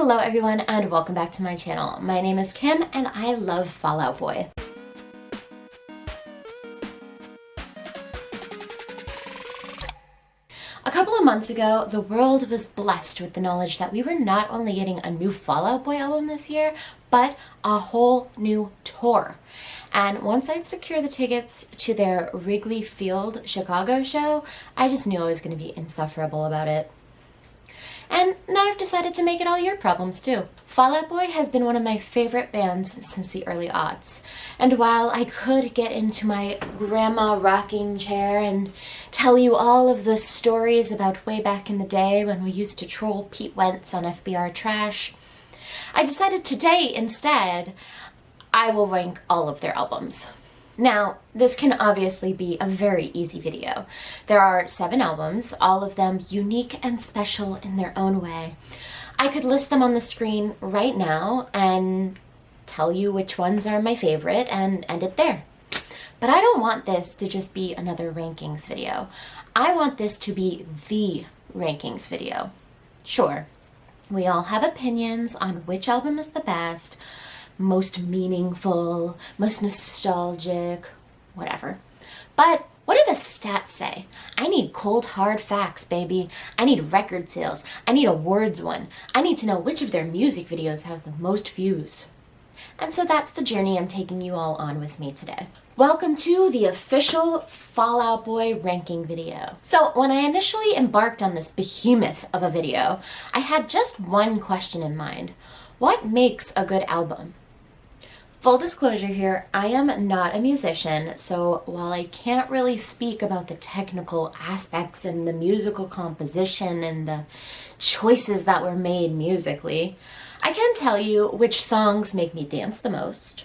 Hello everyone and welcome back to my channel. My name is Kim and I love Fall Out Boy. A couple of months ago, the world was blessed with the knowledge that we were not only getting a new Fall Out Boy album this year, but a whole new tour. And once I'd secure the tickets to their Wrigley Field Chicago show, I just knew I was going to be insufferable about it. And now I've decided to make it all your problems too. Fall Out Boy has been one of my favorite bands since the early aughts. And while I could get into my grandma rocking chair and tell you all of the stories about way back in the day when we used to troll Pete Wentz on FBR Trash, I decided today instead I will rank all of their albums. Now, this can obviously be a very easy video. There are 7 albums, all of them unique and special in their own way. I could list them on the screen right now and tell you which ones are my favorite and end it there. But I don't want this to just be another rankings video. I want this to be the rankings video. Sure, we all have opinions on which album is the best, most meaningful, most nostalgic, whatever. But what do the stats say? I need cold hard facts, baby. I need record sales. I need awards won. I need to know which of their music videos have the most views. And so that's the journey I'm taking you all on with me today. Welcome to the official Fall Out Boy ranking video. So when I initially embarked on this behemoth of a video, I had just one question in mind. What makes a good album? Full disclosure here, I am not a musician, so while I can't really speak about the technical aspects and the musical composition and the choices that were made musically, I can tell you which songs make me dance the most.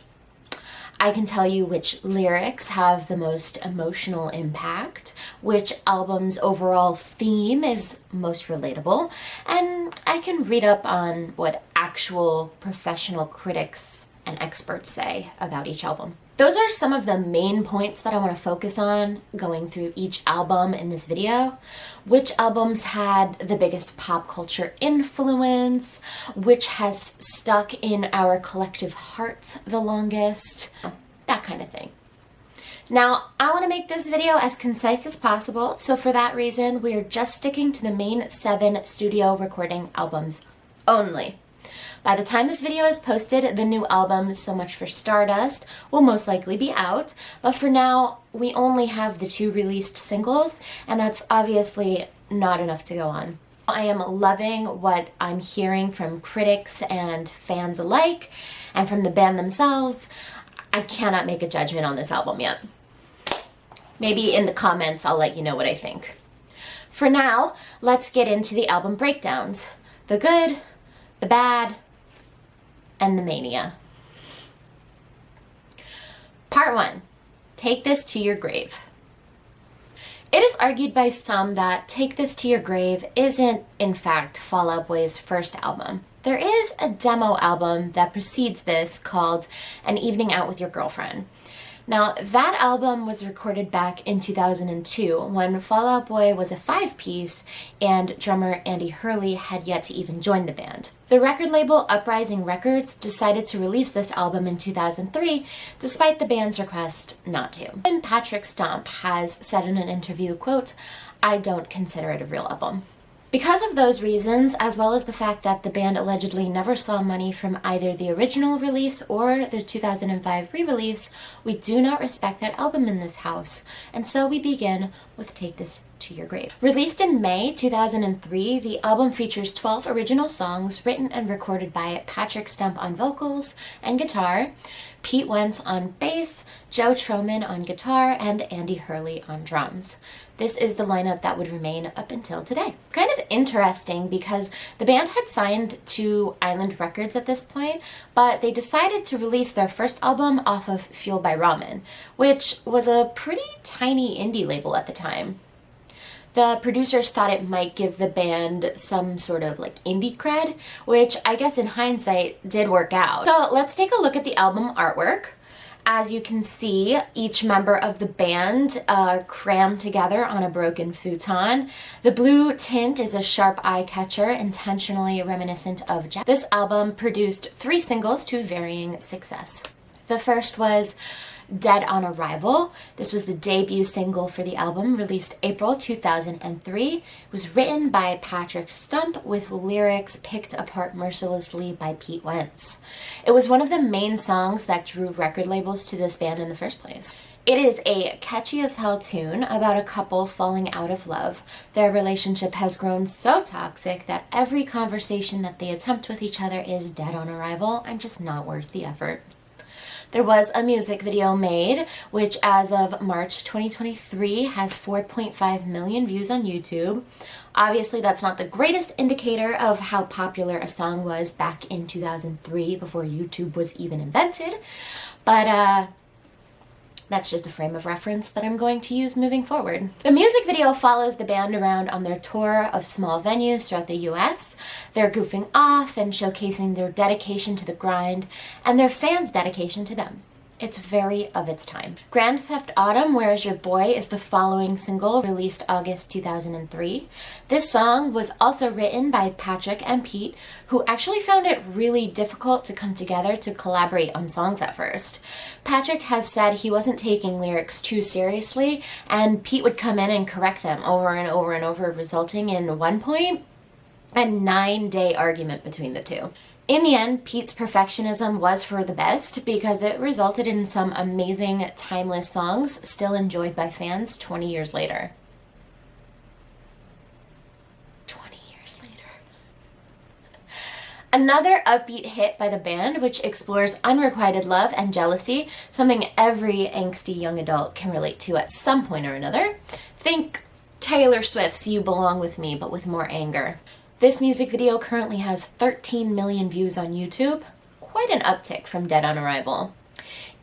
I can tell you which lyrics have the most emotional impact, which album's overall theme is most relatable, and I can read up on what actual professional critics and experts say about each album. Those are some of the main points that I want to focus on going through each album in this video. Which albums had the biggest pop culture influence, which has stuck in our collective hearts the longest, that kind of thing. Now, I want to make this video as concise as possible, so for that reason, we are just sticking to the main 7 studio recording albums only. By the time this video is posted, the new album, So Much for Stardust, will most likely be out, but for now, we only have the 2 released singles, and that's obviously not enough to go on. I am loving what I'm hearing from critics and fans alike, and from the band themselves. I cannot make a judgment on this album yet. Maybe in the comments I'll let you know what I think. For now, let's get into the album breakdowns. The good, the bad, and the Mania. Part 1. Take This to Your Grave. It is argued by some that Take This to Your Grave isn't, in fact, Fall Out Boy's first album. There is a demo album that precedes this called An Evening Out with Your Girlfriend. Now, that album was recorded back in 2002 when Fall Out Boy was a 5-piece and drummer Andy Hurley had yet to even join the band. The record label Uprising Records decided to release this album in 2003 despite the band's request not to. And Patrick Stump has said in an interview, quote, "I don't consider it a real album." Because of those reasons, as well as the fact that the band allegedly never saw money from either the original release or the 2005 re-release, we do not respect that album in this house, and so we begin with Take This to Your Grave. Released in May 2003, the album features 12 original songs written and recorded by Patrick Stump on vocals and guitar, Pete Wentz on bass, Joe Troman on guitar, and Andy Hurley on drums. This is the lineup that would remain up until today. It's kind of interesting because the band had signed to Island Records at this point, but they decided to release their first album off of Fueled by Ramen, which was a pretty tiny indie label at the time. The producers thought it might give the band some sort of like indie cred, which I guess in hindsight did work out. So let's take a look at the album artwork. As you can see, each member of the band are crammed together on a broken futon. The blue tint is a sharp eye catcher, intentionally reminiscent of Jack. This album produced 3 singles to varying success. The first was Dead on Arrival. This was the debut single for the album, released April 2003. It was written by Patrick Stump with lyrics picked apart mercilessly by Pete Wentz. It was one of the main songs that drew record labels to this band in the first place. It is a catchy as hell tune about a couple falling out of love. Their relationship has grown so toxic that every conversation that they attempt with each other is dead on arrival and just not worth the effort. There was a music video made, which as of March 2023 has 4.5 million views on YouTube. Obviously, that's not the greatest indicator of how popular a song was back in 2003 before YouTube was even invented, but that's just a frame of reference that I'm going to use moving forward. The music video follows the band around on their tour of small venues throughout the US. They're goofing off and showcasing their dedication to the grind and their fans' dedication to them. It's very of its time. Grand Theft Autumn, Where's Your Boy is the following single, released August 2003. This song was also written by Patrick and Pete, who actually found it really difficult to come together to collaborate on songs at first. Patrick has said he wasn't taking lyrics too seriously, and Pete would come in and correct them over and over and over, resulting in one point a 9-day argument between the two. In the end, Pete's perfectionism was for the best because it resulted in some amazing, timeless songs still enjoyed by fans 20 years later. 20 years later. Another upbeat hit by the band, which explores unrequited love and jealousy, something every angsty young adult can relate to at some point or another. Think Taylor Swift's You Belong With Me, but with more anger. This music video currently has 13 million views on YouTube, quite an uptick from Dead on Arrival.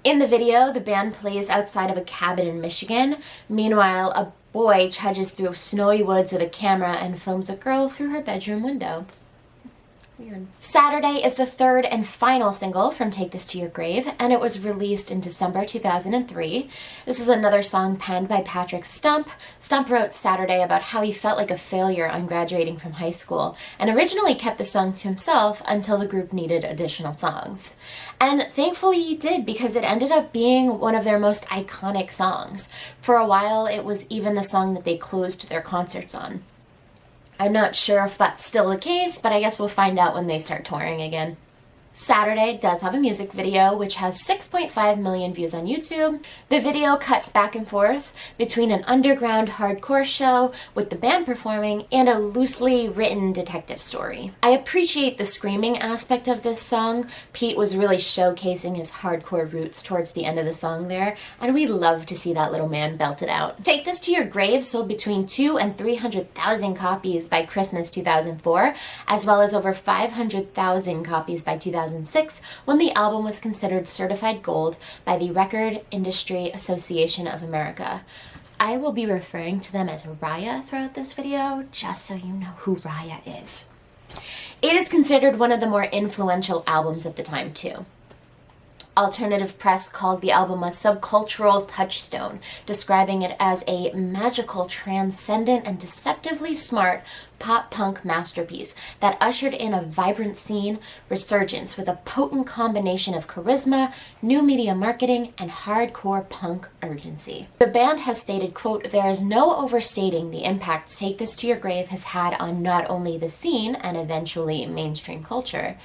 In the video, the band plays outside of a cabin in Michigan. Meanwhile, a boy trudges through snowy woods with a camera and films a girl through her bedroom window. Weird. Saturday is the third and final single from Take This to Your Grave, and it was released in December 2003. This is another song penned by Patrick Stump. Stump wrote Saturday about how he felt like a failure on graduating from high school, and originally kept the song to himself until the group needed additional songs. And thankfully he did, because it ended up being one of their most iconic songs. For a while, it was even the song that they closed their concerts on. I'm not sure if that's still the case, but I guess we'll find out when they start touring again. Saturday does have a music video, which has 6.5 million views on YouTube. The video cuts back and forth between an underground hardcore show with the band performing and a loosely written detective story. I appreciate the screaming aspect of this song. Pete was really showcasing his hardcore roots towards the end of the song there, and we love to see that little man belt it out. Take This to Your Grave sold between 200,000 and 300,000 copies by Christmas 2004, as well as over 500,000 copies by 2006, when the album was considered certified gold by the Record Industry Association of America. I will be referring to them as Raya throughout this video, just so you know who Raya is. It is considered one of the more influential albums of the time, too. Alternative press called the album a subcultural touchstone, describing it as a magical, transcendent, and deceptively smart pop-punk masterpiece that ushered in a vibrant scene resurgence with a potent combination of charisma, new media marketing, and hardcore punk urgency. The band has stated, quote, "There is no overstating the impact Take This to Your Grave has had on not only the scene and eventually mainstream culture.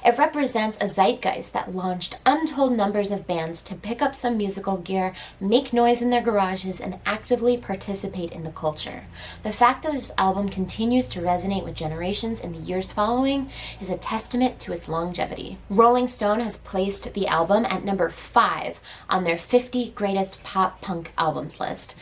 It represents a zeitgeist that launched untold numbers of bands to pick up some musical gear, make noise in their garages, and actively participate in the culture. The fact that this album continues to resonate with generations in the years following is a testament to its longevity." Rolling Stone has placed the album at number 5 on their 50 greatest pop punk albums list,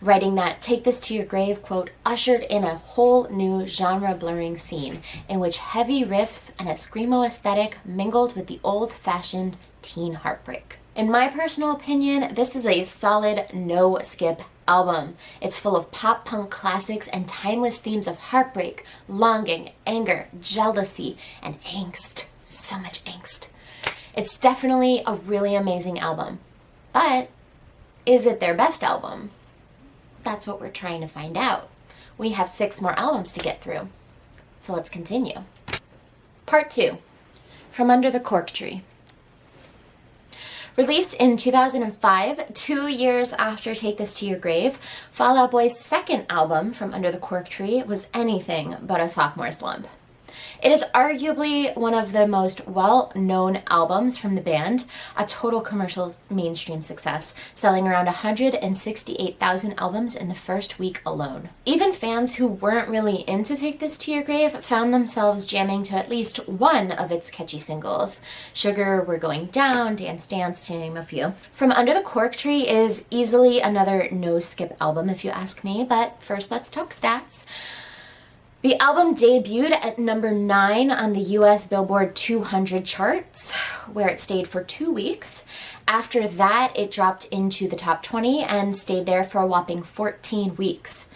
writing that Take This to Your Grave, quote, "ushered in a whole new genre-blurring scene in which heavy riffs and a screamo aesthetic mingled with the old-fashioned teen heartbreak." In my personal opinion, this is a solid no-skip album. It's full of pop-punk classics and timeless themes of heartbreak, longing, anger, jealousy, and angst. So much angst. It's definitely a really amazing album. But is it their best album? That's what we're trying to find out. We have 6 more albums to get through. So let's continue. Part 2, From Under the Cork Tree. Released in 2005, 2 years after Take This to Your Grave, Fall Out Boy's second album, From Under the Cork Tree, was anything but a sophomore slump. It is arguably one of the most well-known albums from the band, a total commercial mainstream success, selling around 168,000 albums in the first week alone. Even fans who weren't really into Take This to Your Grave found themselves jamming to at least one of its catchy singles. Sugar, We're Going Down, Dance Dance, to name a few. From Under the Cork Tree is easily another no-skip album if you ask me, but first let's talk stats. The album debuted at number 9 on the US Billboard 200 charts, where it stayed for 2 weeks. After that, it dropped into the top 20 and stayed there for a whopping 14 weeks.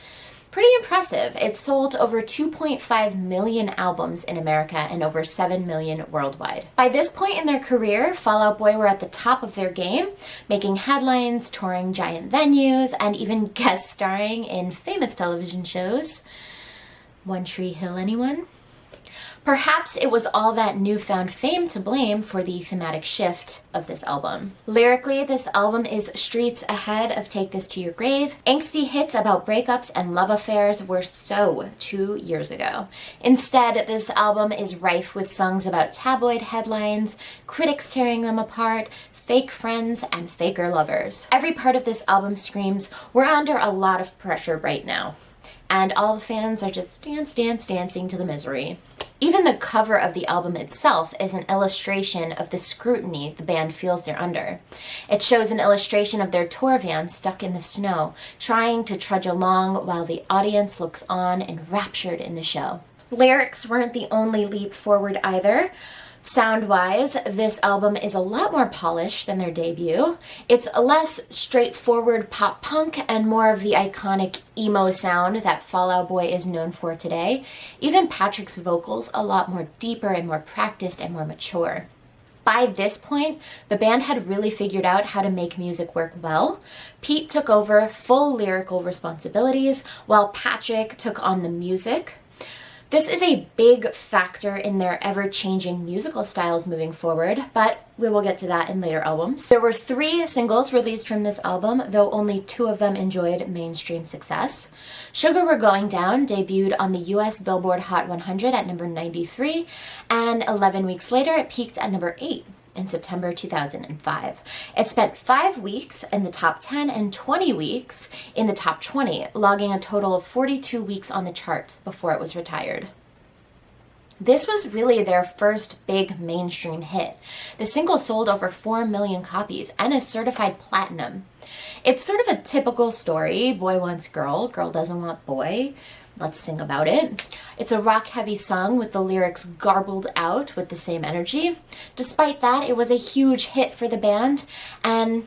Pretty impressive. It sold over 2.5 million albums in America and over 7 million worldwide. By this point in their career, Fall Out Boy were at the top of their game, making headlines, touring giant venues, and even guest starring in famous television shows. One Tree Hill, anyone? Perhaps it was all that newfound fame to blame for the thematic shift of this album. Lyrically, this album is streets ahead of Take This to Your Grave. Angsty hits about breakups and love affairs were so 2 years ago. Instead, this album is rife with songs about tabloid headlines, critics tearing them apart, fake friends, and faker lovers. Every part of this album screams, we're under a lot of pressure right now. And all the fans are just dancing to the misery. Even the cover of the album itself is an illustration of the scrutiny the band feels they're under. It shows an illustration of their tour van stuck in the snow, trying to trudge along while the audience looks on enraptured in the show. Lyrics weren't the only leap forward either. Sound-wise, this album is a lot more polished than their debut. It's less straightforward pop-punk and more of the iconic emo sound that Fall Out Boy is known for today. Even Patrick's vocals a lot more deeper and more practiced and more mature. By this point, the band had really figured out how to make music work well. Pete took over full lyrical responsibilities, while Patrick took on the music. This is a big factor in their ever-changing musical styles moving forward, but we will get to that in later albums. There were 3 singles released from this album, though only 2 of them enjoyed mainstream success. Sugar, We're Going Down debuted on the US Billboard Hot 100 at number 93, and 11 weeks later it peaked at number 8. In September 2005. It spent 5 weeks in the top 10 and 20 weeks in the top 20, logging a total of 42 weeks on the charts before it was retired. This was really their first big mainstream hit. The single sold over 4 million copies and is certified platinum. It's sort of a typical story, boy wants girl, girl doesn't want boy. Let's sing about it. It's a rock-heavy song with the lyrics garbled out with the same energy. Despite that, it was a huge hit for the band, and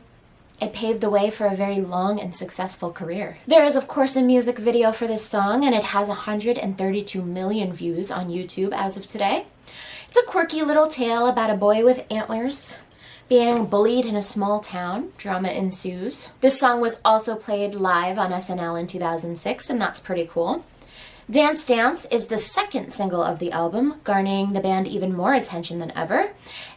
it paved the way for a very long and successful career. There is, of course, a music video for this song, and it has 132 million views on YouTube as of today. It's a quirky little tale about a boy with antlers being bullied in a small town. Drama ensues. This song was also played live on SNL in 2006, and that's pretty cool. Dance Dance is the second single of the album, garnering the band even more attention than ever.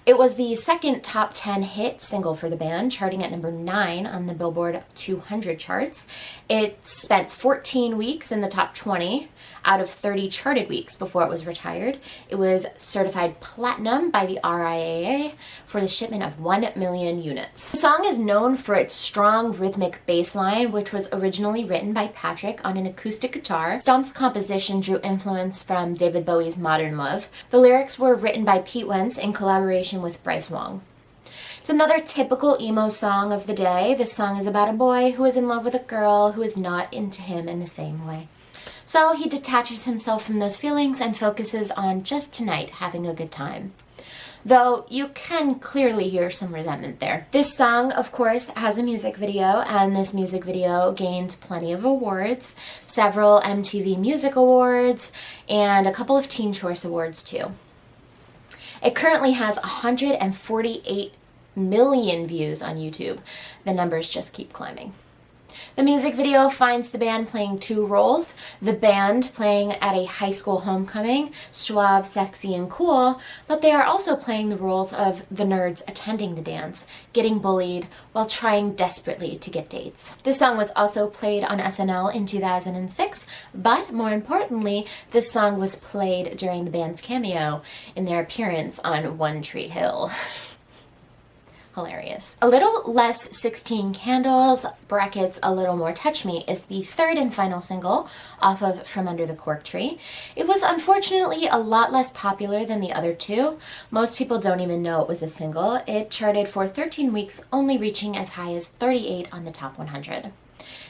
It was the second top 10 hit single for the band, charting at number 9 on the Billboard 200 charts. It spent 14 weeks in the top 20 out of 30 charted weeks before it was retired. It was certified platinum by the RIAA for the shipment of 1 million units. The song is known for its strong rhythmic bass line, which was originally written by Patrick on an acoustic guitar. Stomp's composition drew influence from David Bowie's Modern Love. The lyrics were written by Pete Wentz in collaboration with Bryce Wong. It's another typical emo song of the day. This song is about a boy who is in love with a girl who is not into him in the same way. So he detaches himself from those feelings and focuses on just tonight having a good time. Though you can clearly hear some resentment there. This song, of course, has a music video, and this music video gained plenty of awards, several MTV Music Awards, and a couple of Teen Choice Awards too. It currently has 148 million views on YouTube. The numbers just keep climbing. The music video finds the band playing two roles, the band playing at a high school homecoming, suave, sexy, and cool, but they are also playing the roles of the nerds attending the dance, getting bullied, while trying desperately to get dates. This song was also played on SNL in 2006, but more importantly, this song was played during the band's cameo in their appearance on One Tree Hill. Hilarious. A Little Less 16 Candles, brackets A Little More Touch Me, is the third and final single off of From Under the Cork Tree. It was unfortunately a lot less popular than the other two. Most people don't even know it was a single. It charted for 13 weeks, only reaching as high as 38 on the top 100.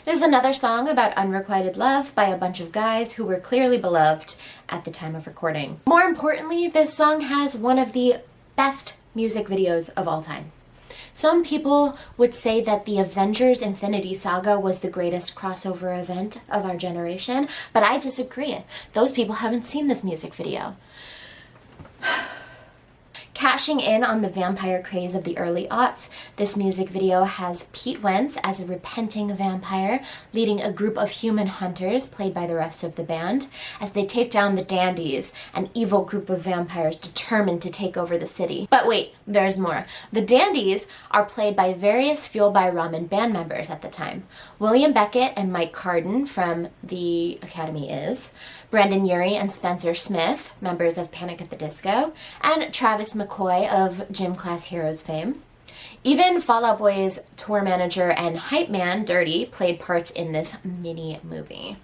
There's another song about unrequited love by a bunch of guys who were clearly beloved at the time of recording. More importantly, this song has one of the best music videos of all time. Some people would say that the Avengers Infinity Saga was the greatest crossover event of our generation, but I disagree. Those people haven't seen this music video. Cashing in on the vampire craze of the early aughts, this music video has Pete Wentz as a repenting vampire leading a group of human hunters, played by the rest of the band, as they take down the Dandies, an evil group of vampires determined to take over the city. But wait, there's more. The Dandies are played by various Fueled by Ramen band members at the time. William Beckett and Mike Carden from The Academy Is, Brandon Urie and Spencer Smith, members of Panic at the Disco, and Travis McCoy of Gym Class Heroes fame. Even Fall Out Boy's tour manager and hype man, Dirty, played parts in this mini movie.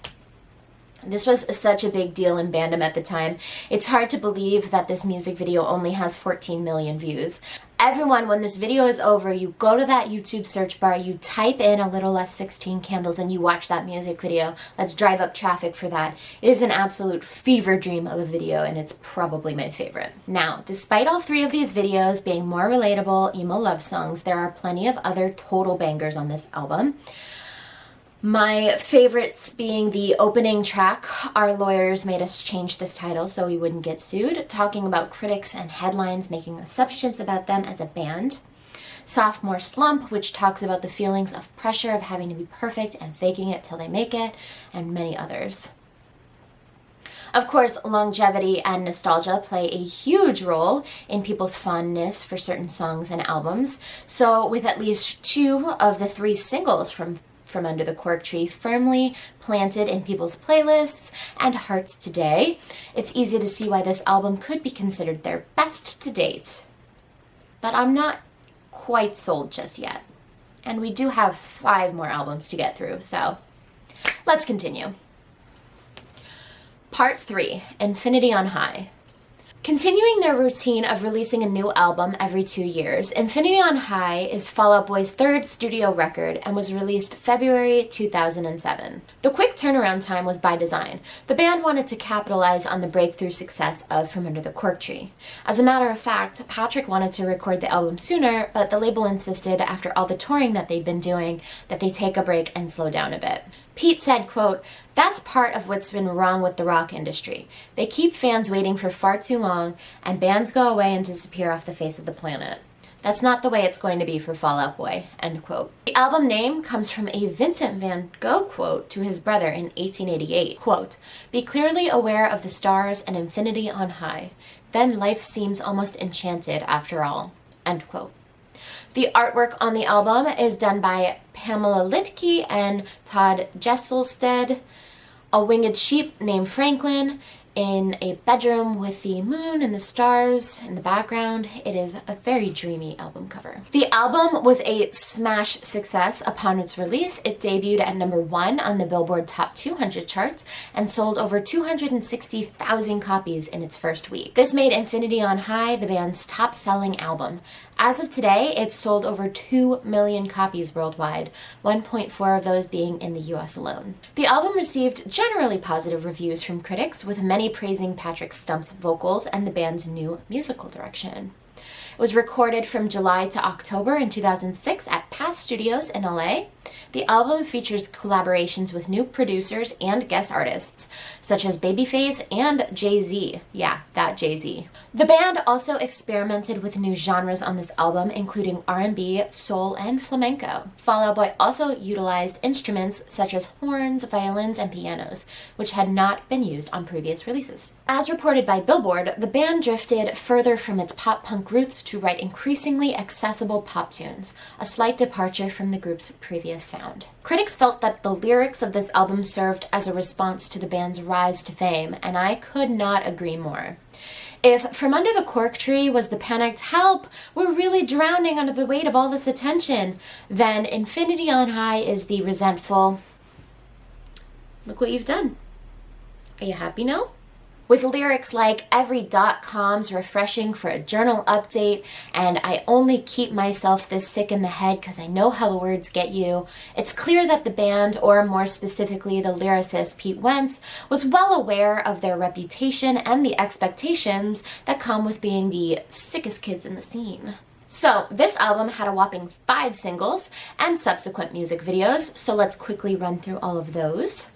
This was such a big deal in fandom at the time. It's hard to believe that this music video only has 14 million views. Everyone, when this video is over, you go to that YouTube search bar, you type in A Little Less 16 Candles, and you watch that music video. Let's drive up traffic for that. It is an absolute fever dream of a video, and it's probably my favorite. Now, despite all three of these videos being more relatable emo love songs, there are plenty of other total bangers on this album. My favorites being the opening track, Our Lawyers Made Us Change This Title So We Wouldn't Get Sued, talking about critics and headlines making assumptions about them as a band. Sophomore Slump, which talks about the feelings of pressure of having to be perfect and faking it till they make it, and many others. Of course, longevity and nostalgia play a huge role in people's fondness for certain songs and albums, so with at least two of the three singles from Under the Cork Tree firmly planted in people's playlists and hearts today, it's easy to see why this album could be considered their best to date. But I'm not quite sold just yet. And we do have 5 more albums to get through, so let's continue. Part 3, Infinity on High. Continuing their routine of releasing a new album every 2 years, Infinity on High is Fall Out Boy's third studio record and was released February 2007. The quick turnaround time was by design. The band wanted to capitalize on the breakthrough success of From Under the Cork Tree. As a matter of fact, Patrick wanted to record the album sooner, but the label insisted, after all the touring that they'd been doing, that they take a break and slow down a bit. Pete said, quote, "That's part of what's been wrong with the rock industry. They keep fans waiting for far too long, and bands go away and disappear off the face of the planet. That's not the way it's going to be for Fall Out Boy," end quote. The album name comes from a Vincent van Gogh quote to his brother in 1888, quote, "Be clearly aware of the stars and infinity on high. Then life seems almost enchanted after all," end quote. The artwork on the album is done by Pamela Litke and Todd Jesselstead. A winged sheep named Franklin in a bedroom with the moon and the stars in the background. It is a very dreamy album cover. The album was a smash success upon its release. It debuted at number 1 on the Billboard Top 200 charts and sold over 260,000 copies in its first week. This made Infinity on High the band's top-selling album. As of today, it's sold over 2 million copies worldwide, 1.4 of those being in the US alone. The album received generally positive reviews from critics, with many praising Patrick Stump's vocals and the band's new musical direction. It was recorded from July to October in 2006 at Pass Studios in LA. The album features collaborations with new producers and guest artists, such as Babyface and Jay-Z. Yeah, that Jay-Z. The band also experimented with new genres on this album, including R&B, soul, and flamenco. Fall Out Boy also utilized instruments such as horns, violins, and pianos, which had not been used on previous releases. As reported by Billboard, the band drifted further from its pop-punk roots to write increasingly accessible pop tunes, a slight departure from the group's previous sound. Critics felt that the lyrics of this album served as a response to the band's rise to fame, and I could not agree more. If From Under the Cork Tree was the panicked "help, we're really drowning under the weight of all this attention," then Infinity on High is the resentful, "look what you've done. Are you happy now?" With lyrics like "every .com's refreshing for a journal update," and "I only keep myself this sick in the head because I know how the words get you," it's clear that the band, or more specifically the lyricist Pete Wentz, was well aware of their reputation and the expectations that come with being the sickest kids in the scene. So, this album had a whopping 5 singles and subsequent music videos, so let's quickly run through all of those.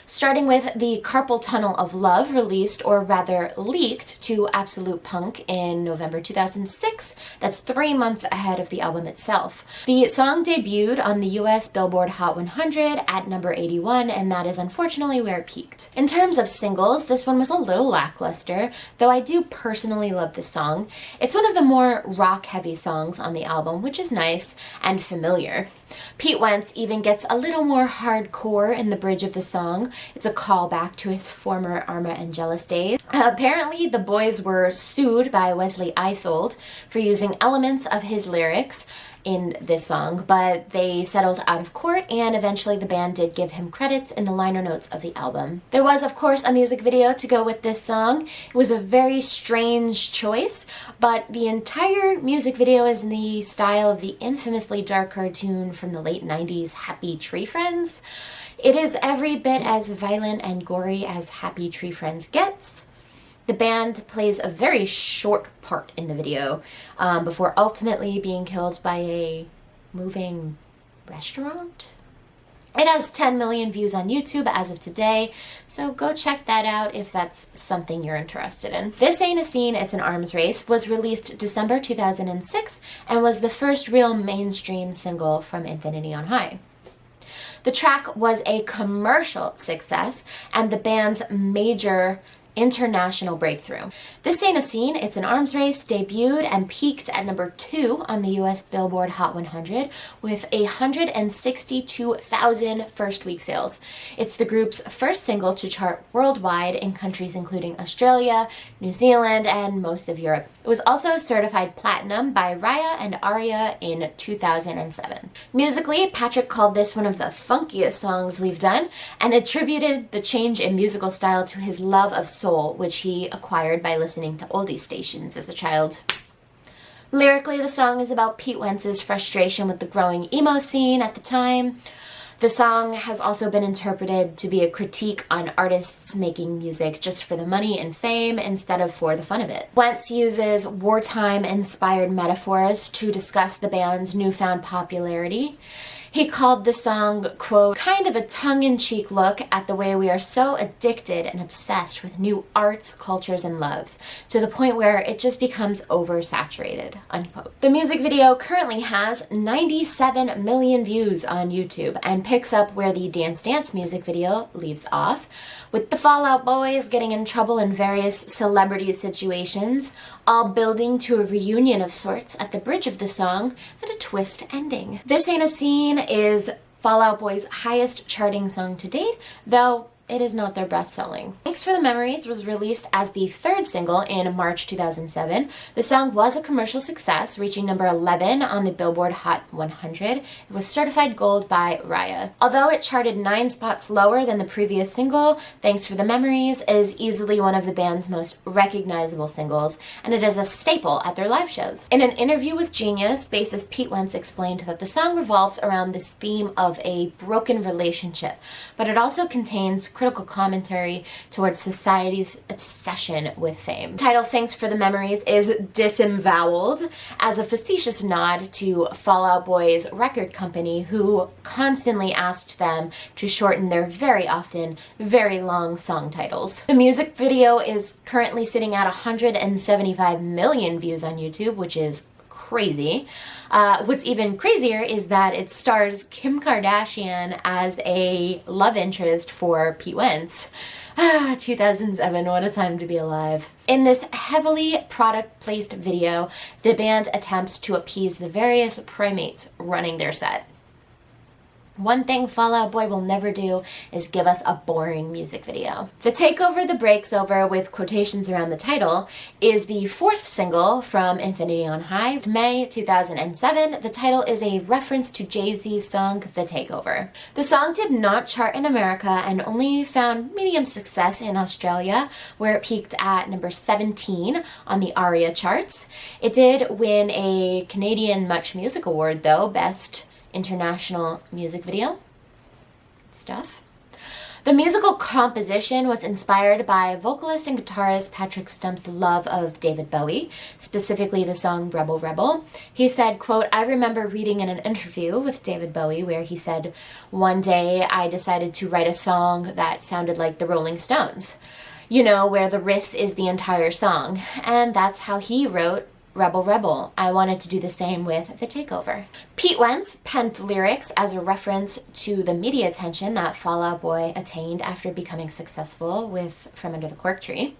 Starting with the Carpal Tunnel of Love, released, or rather leaked, to Absolute Punk in November 2006. That's 3 months ahead of the album itself. The song debuted on the US Billboard Hot 100 at number 81, and that is unfortunately where it peaked. In terms of singles, this one was a little lackluster, though I do personally love this song. It's one of the more rock-heavy songs on the album, which is nice and familiar. Pete Wentz even gets a little more hardcore in the bridge of the song. It's a callback to his former Arma and Jealous days. Apparently, the boys were sued by Wesley Isold for using elements of his lyrics in this song, but they settled out of court, and eventually the band did give him credits in the liner notes of the album. There was, of course, a music video to go with this song. It was a very strange choice, but the entire music video is in the style of the infamously dark cartoon from the late 90s, Happy Tree Friends. It is every bit as violent and gory as Happy Tree Friends gets. The band plays a very short part in the video before ultimately being killed by a moving restaurant. It has 10 million views on YouTube as of today, so go check that out if that's something you're interested in. This Ain't a Scene, It's an Arms Race was released December 2006 and was the first real mainstream single from Infinity on High. The track was a commercial success and the band's major international breakthrough. This Ain't a Scene, It's an Arms Race debuted and peaked at number 2 on the US Billboard Hot 100 with 162,000 first week sales. It's the group's first single to chart worldwide in countries including Australia, New Zealand, and most of Europe. It was also certified platinum by Raya and Aria in 2007. Musically, Patrick called this one of the funkiest songs we've done and attributed the change in musical style to his love of soul, which he acquired by listening to oldie stations as a child. Lyrically, the song is about Pete Wentz's frustration with the growing emo scene at the time. The song has also been interpreted to be a critique on artists making music just for the money and fame instead of for the fun of it. Wentz uses wartime-inspired metaphors to discuss the band's newfound popularity. He called the song, quote, kind of a tongue-in-cheek look at the way we are so addicted and obsessed with new arts, cultures, and loves, to the point where it just becomes oversaturated, unquote. The music video currently has 97 million views on YouTube and picks up where the Dance Dance music video leaves off, with the Fall Out Boys getting in trouble in various celebrity situations, all building to a reunion of sorts at the bridge of the song and a twist ending. This Ain't a Scene is Fall Out Boy's highest charting song to date, though it is not their best-selling. Thanks for the Memories was released as the 3rd single in March 2007. The song was a commercial success, reaching number 11 on the Billboard Hot 100. It was certified gold by Raya. Although it charted 9 spots lower than the previous single, Thanks for the Memories is easily one of the band's most recognizable singles, and it is a staple at their live shows. In an interview with Genius, bassist Pete Wentz explained that the song revolves around this theme of a broken relationship, but it also contains critical commentary towards society's obsession with fame. The title Thanks for the Memories is disemboweled as a facetious nod to Fall Out Boy's record company, who constantly asked them to shorten their very often very long song titles. The music video is currently sitting at 175 million views on YouTube, which is crazy. What's even crazier is that it stars Kim Kardashian as a love interest for Pete Wentz. 2007, what a time to be alive. In this heavily product-placed video, the band attempts to appease the various primates running their set. One thing Fall Out Boy will never do is give us a boring music video. The Takeover the Breaks Over, with quotations around the title, is the fourth single from Infinity on High. May 2007, the title is a reference to Jay-Z's song The Takeover. The song did not chart in America and only found medium success in Australia, where it peaked at number 17 on the ARIA charts. It did win a Canadian Much Music Award though, Best International Music Video. Stuff. The musical composition was inspired by vocalist and guitarist Patrick Stump's love of David Bowie, specifically the song Rebel Rebel. He said, quote, "I remember reading in an interview with David Bowie where he said, 'One day I decided to write a song that sounded like the Rolling Stones, you know, where the riff is the entire song.' And that's how he wrote Rebel Rebel. I wanted to do the same with The Takeover." Pete Wentz penned the lyrics as a reference to the media attention that Fall Out Boy attained after becoming successful with From Under the Cork Tree.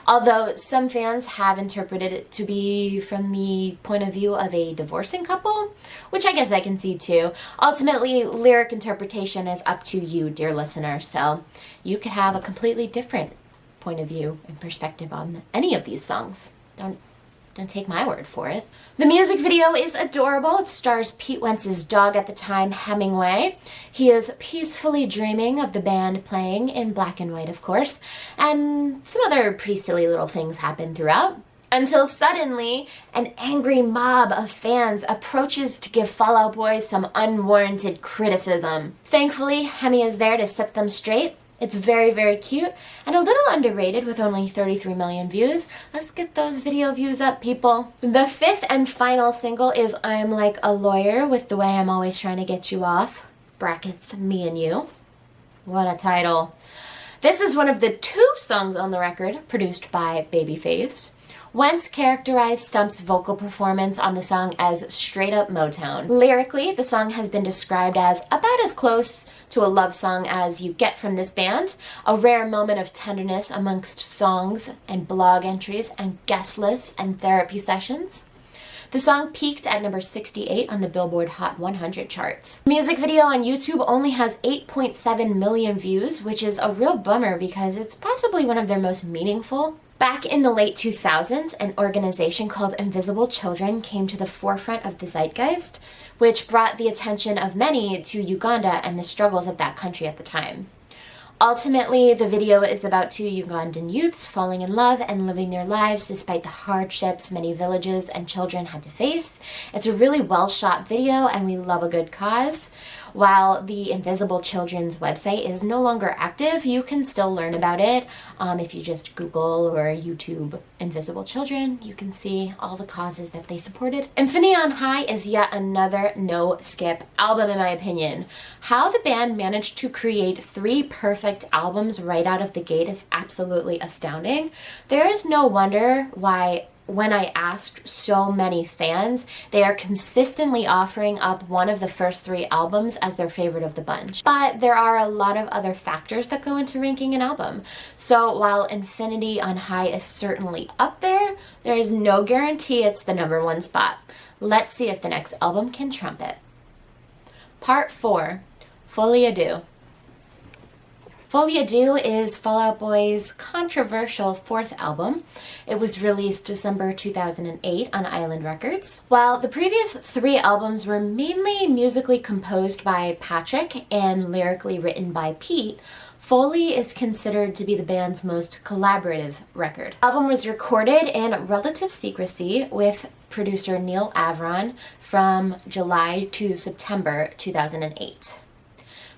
Although some fans have interpreted it to be from the point of view of a divorcing couple, which I guess I can see too. Ultimately, lyric interpretation is up to you, dear listener, so you could have a completely different point of view and perspective on any of these songs. Don't take my word for it. The music video is adorable. It stars Pete Wentz's dog at the time, Hemingway. He is peacefully dreaming of the band playing in black and white, of course, and some other pretty silly little things happen throughout. Until suddenly, an angry mob of fans approaches to give Fall Out Boy some unwarranted criticism. Thankfully, Hemi is there to set them straight. It's very, very cute and a little underrated with only 33 million views. Let's get those video views up, people. The fifth and final single is I'm Like a Lawyer with The Way I'm Always Trying to Get You Off, brackets, me and you. What a title. This is one of the 2 songs on the record produced by Babyface. Wentz characterized Stump's vocal performance on the song as straight up Motown. Lyrically, the song has been described as about as close to a love song as you get from this band, a rare moment of tenderness amongst songs and blog entries and guest lists and therapy sessions. The song peaked at number 68 on the Billboard Hot 100 charts. The music video on YouTube only has 8.7 million views, which is a real bummer because it's possibly one of their most meaningful. Back in the late 2000s, an organization called Invisible Children came to the forefront of the zeitgeist, which brought the attention of many to Uganda and the struggles of that country at the time. Ultimately, the video is about 2 Ugandan youths falling in love and living their lives despite the hardships many villages and children had to face. It's a really well-shot video, and we love a good cause. While the Invisible Children's website is no longer active, you can still learn about it. If you just Google or YouTube Invisible Children, you can see all the causes that they supported. Infinity on High is yet another no-skip album, in my opinion. How the band managed to create 3 perfect albums right out of the gate is absolutely astounding. There is no wonder why, when I asked so many fans, they are consistently offering up one of the first 3 albums as their favorite of the bunch. But there are a lot of other factors that go into ranking an album. So while Infinity on High is certainly up there, there is no guarantee it's the number 1 spot. Let's see if the next album can trump it. Part 4, Folie, Deux. Folie, Deux is Fall Out Boy's controversial 4th album. It was released December 2008 on Island Records. While the previous 3 albums were mainly musically composed by Patrick and lyrically written by Pete, Folie is considered to be the band's most collaborative record. The album was recorded in relative secrecy with producer Neil Avron from July to September 2008.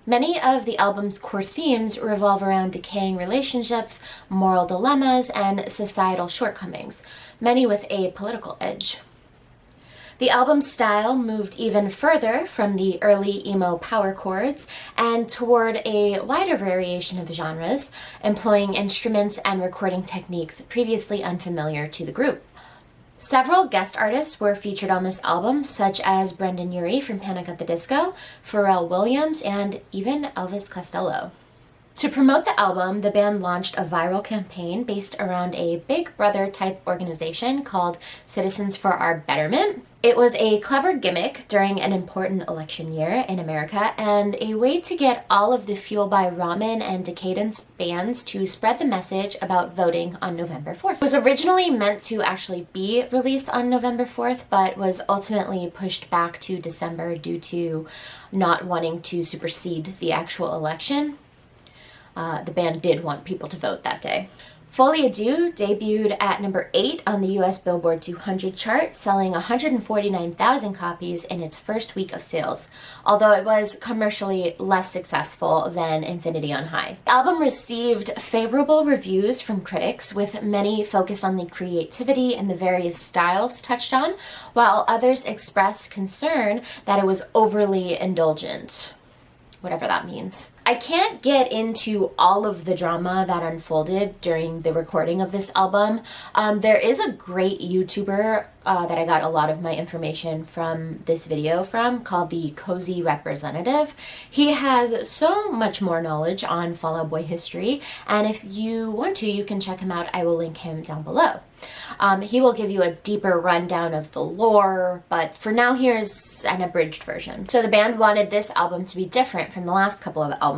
Many of the album's core themes revolve around decaying relationships, moral dilemmas, and societal shortcomings, many with a political edge. The album's style moved even further from the early emo power chords and toward a wider variation of genres, employing instruments and recording techniques previously unfamiliar to the group. Several guest artists were featured on this album, such as Brendan Urie from Panic! At the Disco, Pharrell Williams, and even Elvis Costello. To promote the album, the band launched a viral campaign based around a Big Brother type organization called Citizens for Our Betterment. It was a clever gimmick during an important election year in America and a way to get all of the Fuel by Ramen and Decadence bands to spread the message about voting on November 4th. It was originally meant to actually be released on November 4th, but was ultimately pushed back to December due to not wanting to supersede the actual election. The band did want people to vote that day. Folie debuted at number 8 on the US Billboard 200 chart, selling 149,000 copies in its first week of sales, although it was commercially less successful than Infinity on High. The album received favorable reviews from critics, with many focused on the creativity and the various styles touched on, while others expressed concern that it was overly indulgent, whatever that means. I can't get into all of the drama that unfolded during the recording of this album. There is a great YouTuber that I got a lot of my information from this video from, called the Cozy Representative. He has so much more knowledge on Fall Out Boy history, and if you want to, you can check him out. I will link him down below. He will give you a deeper rundown of the lore, but for now, here's an abridged version. So the band wanted this album to be different from the last couple of albums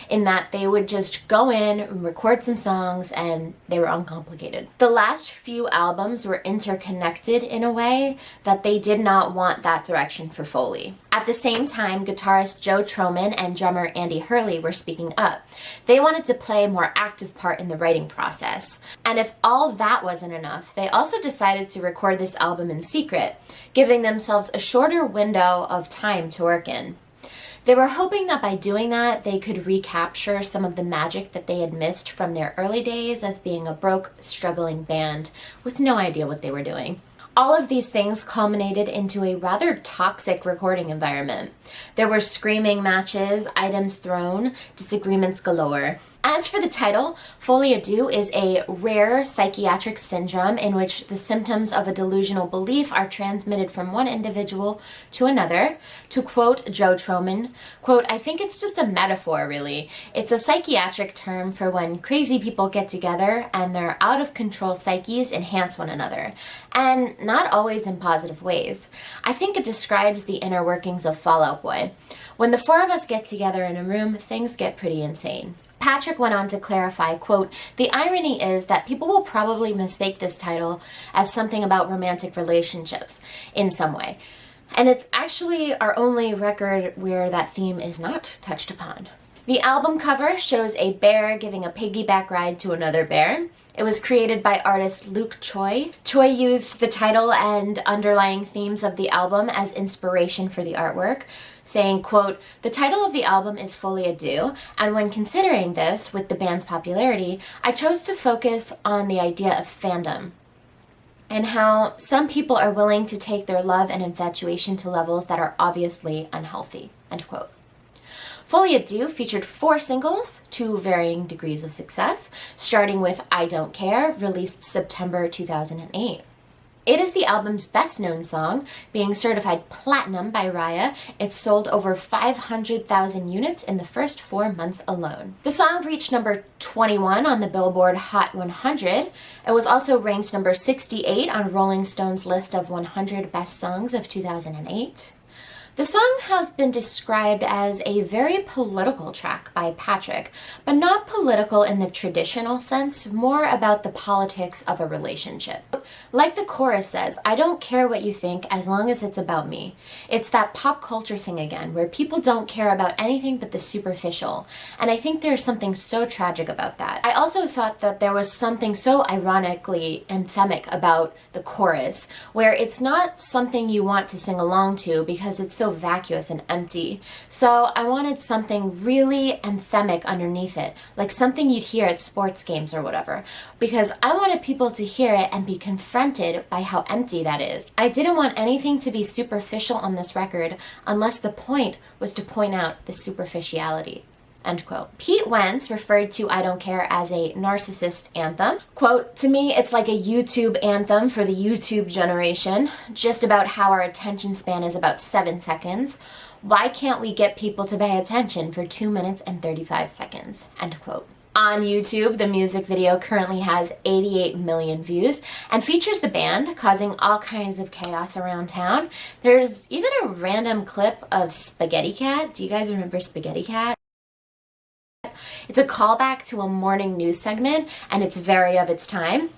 in that they would just go in, record some songs, and they were uncomplicated. The last few albums were interconnected in a way that they did not want that direction for Folie. At the same time, guitarist Joe Troman and drummer Andy Hurley were speaking up. They wanted to play a more active part in the writing process. And if all that wasn't enough, they also decided to record this album in secret, giving themselves a shorter window of time to work in. They were hoping that by doing that, they could recapture some of the magic that they had missed from their early days of being a broke, struggling band with no idea what they were doing. All of these things culminated into a rather toxic recording environment. There were screaming matches, items thrown, disagreements galore. As for the title, Folie is a rare psychiatric syndrome in which the symptoms of a delusional belief are transmitted from one individual to another. To quote Joe Troman, quote, "I think it's just a metaphor, really. It's a psychiatric term for when crazy people get together and their out-of-control psyches enhance one another, and not always in positive ways. I think it describes the inner workings of Fall Out Boy. When the four of us get together in a room, things get pretty insane." Patrick went on to clarify, quote, "The irony is that people will probably mistake this title as something about romantic relationships in some way. And it's actually our only record where that theme is not touched upon." The album cover shows a bear giving a piggyback ride to another bear. It was created by artist Luke Choi. Choi used the title and underlying themes of the album as inspiration for the artwork, saying, quote, "The title of the album is Folie, and when considering this with the band's popularity, I chose to focus on the idea of fandom and how some people are willing to take their love and infatuation to levels that are obviously unhealthy," end quote. Folie featured 4 singles to varying degrees of success, starting with I Don't Care, released September 2008. It is the album's best-known song, being certified platinum by Raya. It sold over 500,000 units in the first 4 months alone. The song reached number 21 on the Billboard Hot 100. It was also ranked number 68 on Rolling Stone's list of 100 best songs of 2008. The song has been described as a very political track by Patrick, but not political in the traditional sense, more about the politics of a relationship. Like the chorus says, "I don't care what you think as long as it's about me." It's that pop culture thing again, where people don't care about anything but the superficial, and I think there's something so tragic about that. I also thought that there was something so ironically anthemic about the chorus, where it's not something you want to sing along to because it's so so vacuous and empty. So I wanted something really anthemic underneath it, like something you'd hear at sports games or whatever, because I wanted people to hear it and be confronted by how empty that is. I didn't want anything to be superficial on this record unless the point was to point out the superficiality. End quote. Pete Wentz referred to I Don't Care as a narcissist anthem. Quote, to me, it's like a YouTube anthem for the YouTube generation, just about how our attention span is about 7 seconds. Why can't we get people to pay attention for 2 minutes and 35 seconds? End quote. On YouTube, the music video currently has 88 million views and features the band causing all kinds of chaos around town. There's even a random clip of Spaghetti Cat. Do you guys remember Spaghetti Cat? It's a callback to a morning news segment, and it's very of its time.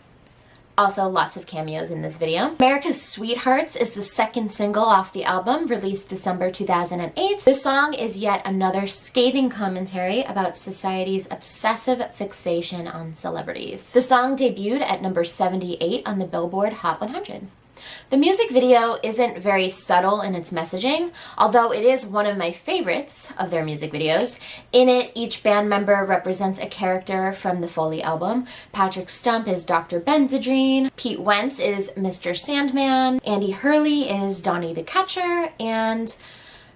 Also, lots of cameos in this video. America's Sweethearts is the second single off the album, released December 2008. This song is yet another scathing commentary about society's obsessive fixation on celebrities. The song debuted at number 78 on the Billboard Hot 100. The music video isn't very subtle in its messaging, although it is one of my favorites of their music videos. In it, each band member represents a character from the Folie album. Patrick Stump is Dr. Benzedrine, Pete Wentz is Mr. Sandman, Andy Hurley is Donnie the Catcher, and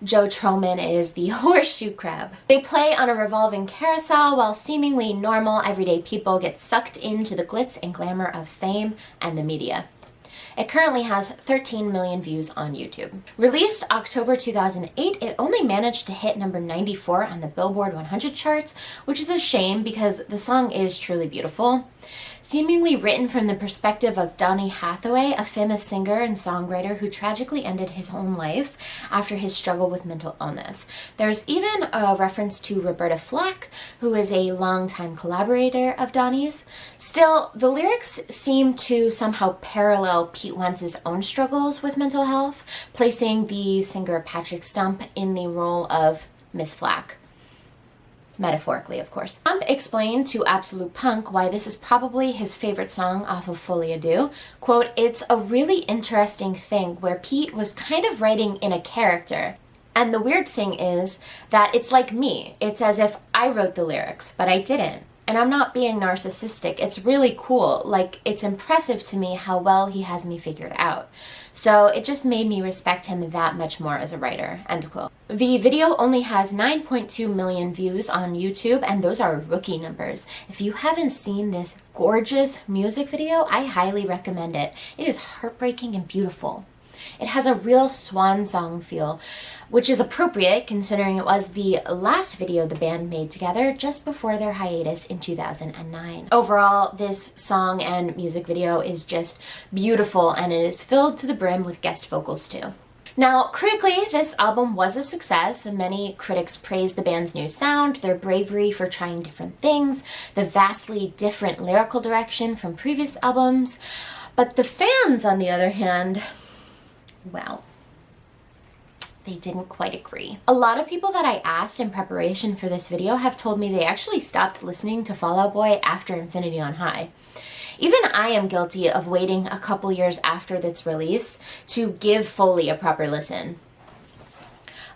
Joe Troman is the horseshoe crab. They play on a revolving carousel while seemingly normal, everyday people get sucked into the glitz and glamour of fame and the media. It currently has 13 million views on YouTube. Released October 2008, it only managed to hit number 94 on the Billboard 100 charts, which is a shame because the song is truly beautiful. Seemingly written from the perspective of Donny Hathaway, a famous singer and songwriter who tragically ended his own life after his struggle with mental illness. There's even a reference to Roberta Flack, who is a longtime collaborator of Donny's. Still, the lyrics seem to somehow parallel Pete Wentz's own struggles with mental health, placing the singer Patrick Stump in the role of Miss Flack. Metaphorically, of course. Stump explained to Absolute Punk why this is probably his favorite song off of Folie Deux. Quote, it's a really interesting thing where Pete was kind of writing in a character. And the weird thing is that it's like me. It's as if I wrote the lyrics, but I didn't. And I'm not being narcissistic. It's really cool. Like, it's impressive to me how well he has me figured out. So it just made me respect him that much more as a writer, end quote. The video only has 9.2 million views on YouTube, and those are rookie numbers. If you haven't seen this gorgeous music video, I highly recommend it. It is heartbreaking and beautiful. It has a real swan song feel, which is appropriate considering it was the last video the band made together just before their hiatus in 2009. Overall, this song and music video is just beautiful, and it is filled to the brim with guest vocals too. Now, critically, this album was a success. Many critics praised the band's new sound, their bravery for trying different things, the vastly different lyrical direction from previous albums. But the fans, on the other hand, well, they didn't quite agree. A lot of people that I asked in preparation for this video have told me they actually stopped listening to Fall Out Boy after Infinity on High. Even I am guilty of waiting a couple years after its release to give Folie a proper listen.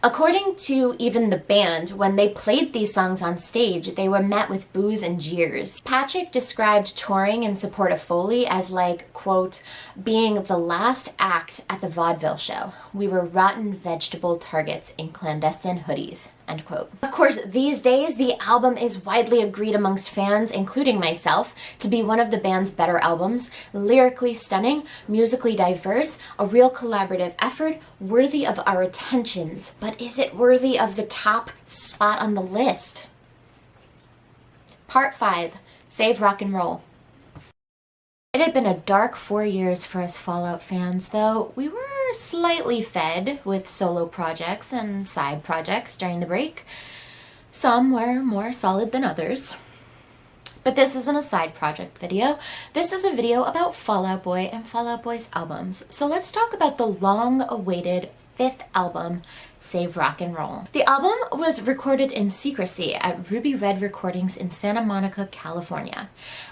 According to even the band, when they played these songs on stage, they were met with boos and jeers. Patrick described touring in support of Folie as like, quote, being the last act at the vaudeville show. We were rotten vegetable targets in clandestine hoodies, end quote. Of course, these days, the album is widely agreed amongst fans, including myself, to be one of the band's better albums, lyrically stunning, musically diverse, a real collaborative effort, worthy of our attentions. But is it worthy of the top spot on the list? Part 5, Save Rock and Roll. It had been a dark 4 years for us Fallout fans, though we were slightly fed with solo projects and side projects during the break. Some were more solid than others. But this isn't a side project video. This is a video about Fall Out Boy and Fall Out Boy's albums. So let's talk about the long-awaited fifth album, Save Rock and Roll. The album was recorded in secrecy at Ruby Red Recordings in Santa Monica, California,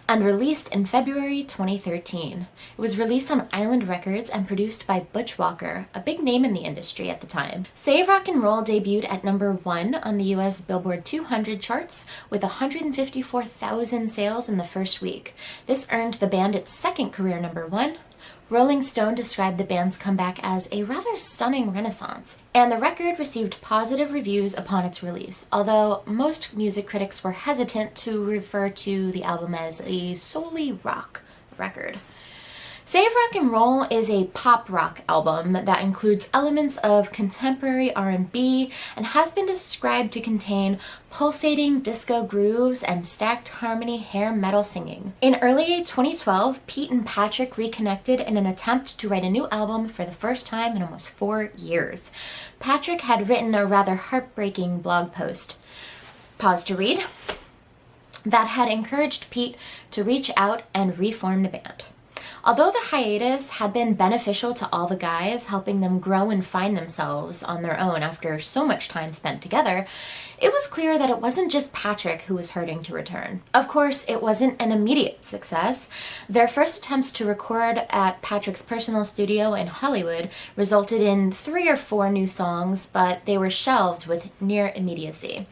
and released in February 2013. It was released on Island Records and produced by Butch Walker, a big name in the industry at the time. Save Rock and Roll debuted at number 1 on the US Billboard 200 charts with 154,000 sales in the first week. This earned the band its second career number 1. Rolling Stone described the band's comeback as a rather stunning renaissance, and the record received positive reviews upon its release, although most music critics were hesitant to refer to the album as a solely rock record. Save Rock and Roll is a pop rock album that includes elements of contemporary R&B and has been described to contain pulsating disco grooves and stacked harmony hair metal singing. In early 2012, Pete and Patrick reconnected in an attempt to write a new album for the first time in almost 4 years. Patrick had written a rather heartbreaking blog post, pause to read, that had encouraged Pete to reach out and reform the band. Although the hiatus had been beneficial to all the guys, helping them grow and find themselves on their own after so much time spent together, it was clear that it wasn't just Patrick who was hurting to return. Of course, it wasn't an immediate success. Their first attempts to record at Patrick's personal studio in Hollywood resulted in 3 or 4 new songs, but they were shelved with near immediacy.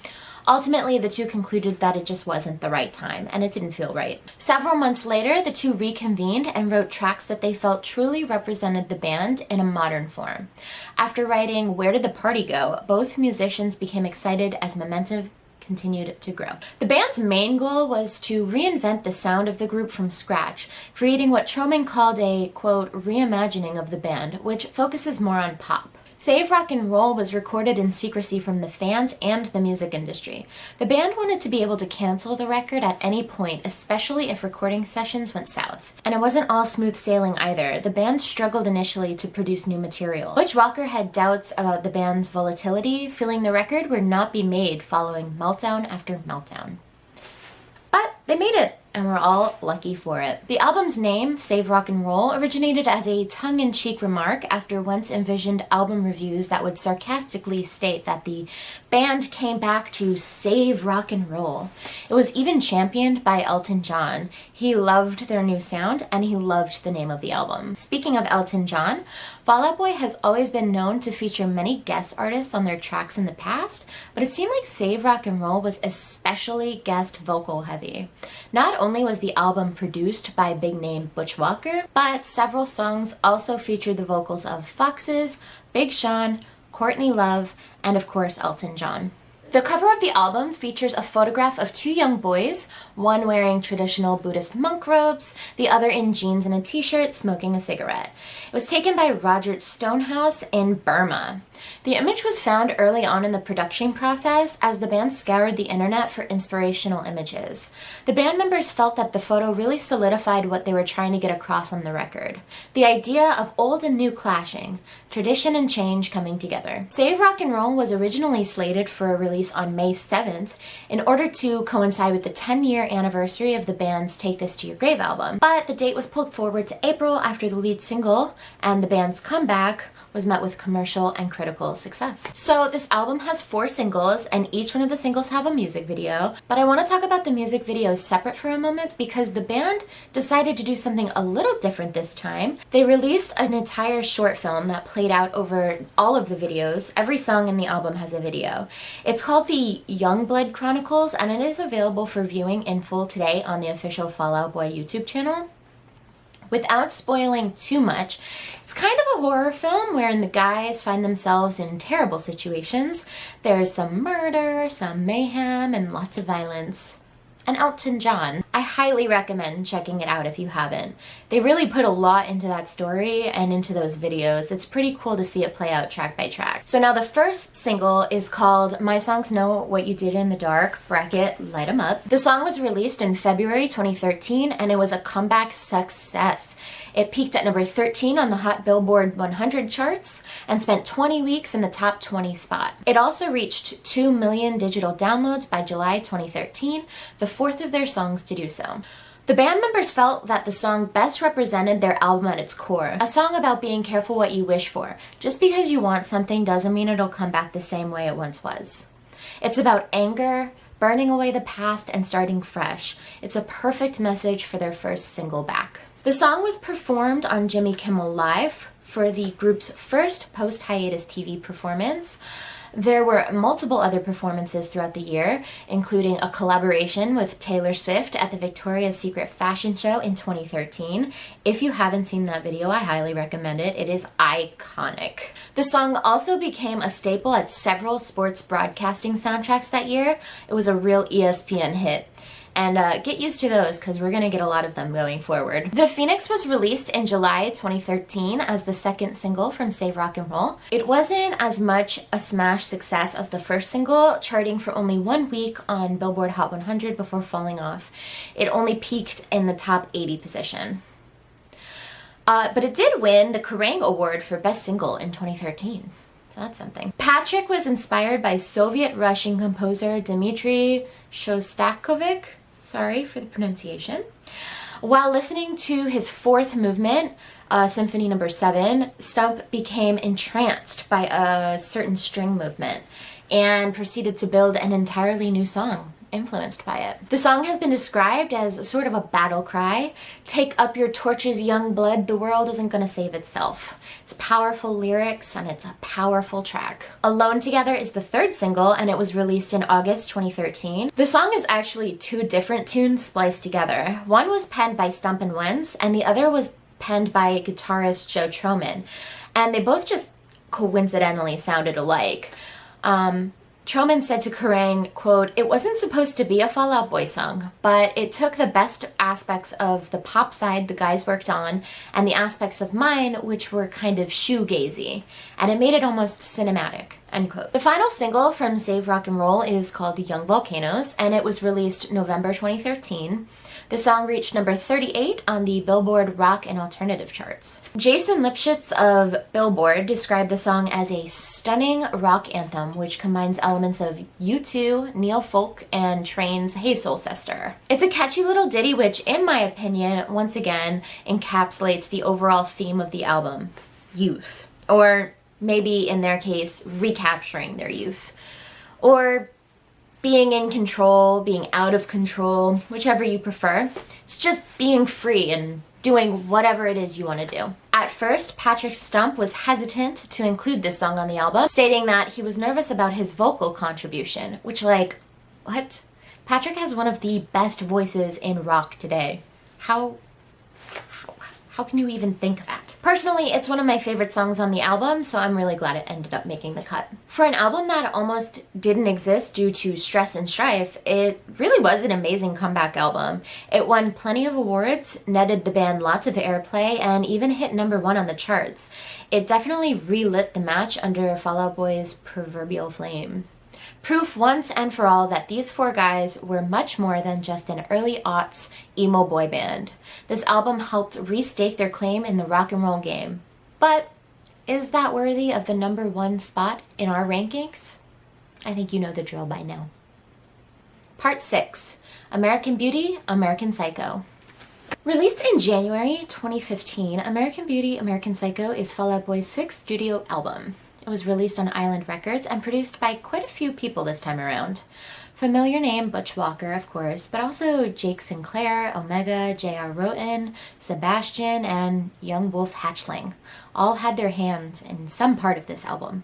Ultimately, the two concluded that it just wasn't the right time, and it didn't feel right. Several months later, the two reconvened and wrote tracks that they felt truly represented the band in a modern form. After writing Where Did the Party Go?, both musicians became excited as momentum continued to grow. The band's main goal was to reinvent the sound of the group from scratch, creating what Troman called a, quote, reimagining of the band, which focuses more on pop. Save Rock and Roll was recorded in secrecy from the fans and the music industry. The band wanted to be able to cancel the record at any point, especially if recording sessions went south. And it wasn't all smooth sailing either. The band struggled initially to produce new material. Butch Walker had doubts about the band's volatility, feeling the record would not be made following meltdown after meltdown. But they made it, and we're all lucky for it. The album's name, Save Rock and Roll, originated as a tongue-in-cheek remark after once envisioned album reviews that would sarcastically state that the band came back to save rock and roll. It was even championed by Elton John. He loved their new sound, and he loved the name of the album. Speaking of Elton John, Fall Out Boy has always been known to feature many guest artists on their tracks in the past, but it seemed like Save Rock and Roll was especially guest vocal heavy. Not only was the album produced by big name Butch Walker, but several songs also featured the vocals of Foxes, Big Sean, Courtney Love, and of course Elton John. The cover of the album features a photograph of 2 young boys, one wearing traditional Buddhist monk robes, the other in jeans and a t-shirt, smoking a cigarette. It was taken by Roger Stonehouse in Burma. The image was found early on in the production process as the band scoured the internet for inspirational images. The band members felt that the photo really solidified what they were trying to get across on the record. The idea of old and new clashing, tradition and change coming together. Save Rock and Roll was originally slated for a release on May 7th in order to coincide with the 10-year anniversary of the band's Take This to Your Grave album, but the date was pulled forward to April after the lead single and the band's comeback was met with commercial and critical success. So this album has 4 singles, and each one of the singles have a music video, but I want to talk about the music videos separate for a moment because the band decided to do something a little different this time. They released an entire short film that played out over all of the videos. Every song in the album has a video. It's called the Youngblood Chronicles, and it is available for viewing in full today on the official Fall Out Boy YouTube channel. Without spoiling too much, it's kind of a horror film wherein the guys find themselves in terrible situations. There's some murder, some mayhem, and lots of violence. And Elton John. I highly recommend checking it out if you haven't. They really put a lot into that story and into those videos. It's pretty cool to see it play out track by track. So now the first single is called My Songs Know What You Did in the Dark, bracket, Light 'Em Up. The song was released in February 2013 and it was a comeback success. It peaked at number 13 on the Hot Billboard 100 charts and spent 20 weeks in the top 20 spot. It also reached 2 million digital downloads by July 2013, the 4th of their songs to do so. The band members felt that the song best represented their album at its core. A song about being careful what you wish for. Just because you want something doesn't mean it'll come back the same way it once was. It's about anger, burning away the past, and starting fresh. It's a perfect message for their first single back. The song was performed on Jimmy Kimmel Live for the group's first post-hiatus TV performance. There were multiple other performances throughout the year, including a collaboration with Taylor Swift at the Victoria's Secret fashion show in 2013. If you haven't seen that video, I highly recommend it. It is iconic. The song also became a staple at several sports broadcasting soundtracks that year. It was a real ESPN hit. And get used to those because we're going to get a lot of them going forward. The Phoenix was released in July 2013 as the second single from Save Rock and Roll. It wasn't as much a smash success as the first single, charting for only 1 week on Billboard Hot 100 before falling off. It only peaked in the top 80 position. But it did win the Kerrang Award for Best Single in 2013. So that's something. Patrick was inspired by Soviet-Russian composer Dmitri Shostakovich. Sorry for the pronunciation. While listening to his fourth movement, Symphony No. 7, Stump became entranced by a certain string movement and proceeded to build an entirely new song influenced by it. The song has been described as sort of a battle cry. Take up your torches, young blood, the world isn't gonna save itself. It's powerful lyrics and it's a powerful track. Alone Together is the third single and it was released in August 2013. The song is actually two different tunes spliced together. One was penned by Stump and Wentz and the other was penned by guitarist Joe Troman. And they both just coincidentally sounded alike. Troman said to Kerrang, quote, "It wasn't supposed to be a Fall Out Boy song, but it took the best aspects of the pop side the guys worked on and the aspects of mine, which were kind of shoegazy, and it made it almost cinematic," end quote. The final single from Save Rock and Roll is called Young Volcanoes, and it was released November 2013. The song reached number 38 on the Billboard Rock and Alternative charts. Jason Lipschitz of Billboard described the song as a stunning rock anthem which combines elements of U2, neo folk, and Train's Hey Soul Sister. It's a catchy little ditty which, in my opinion, once again encapsulates the overall theme of the album, youth. Or maybe, in their case, recapturing their youth. Or being in control, being out of control, whichever you prefer. It's just being free and doing whatever it is you want to do. At first, Patrick Stump was hesitant to include this song on the album, stating that he was nervous about his vocal contribution, which, like, what? Patrick has one of the best voices in rock today. How can you even think that? Personally, it's one of my favorite songs on the album, so I'm really glad it ended up making the cut. For an album that almost didn't exist due to stress and strife, it really was an amazing comeback album. It won plenty of awards, netted the band lots of airplay, and even hit number 1 on the charts. It definitely relit the match under Fall Out Boy's proverbial flame. Proof once and for all that these four guys were much more than just an early aughts emo boy band. This album helped restake their claim in the rock and roll game. But is that worthy of the number 1 spot in our rankings? I think you know the drill by now. Part 6, American Beauty, American Psycho. Released in January 2015, American Beauty, American Psycho is Fall Out Boy's 6th studio album. It was released on Island Records and produced by quite a few people this time around. Familiar name Butch Walker, of course, but also Jake Sinclair, Omega, J.R. Roten, Sebastian, and Young Wolf Hatchling all had their hands in some part of this album.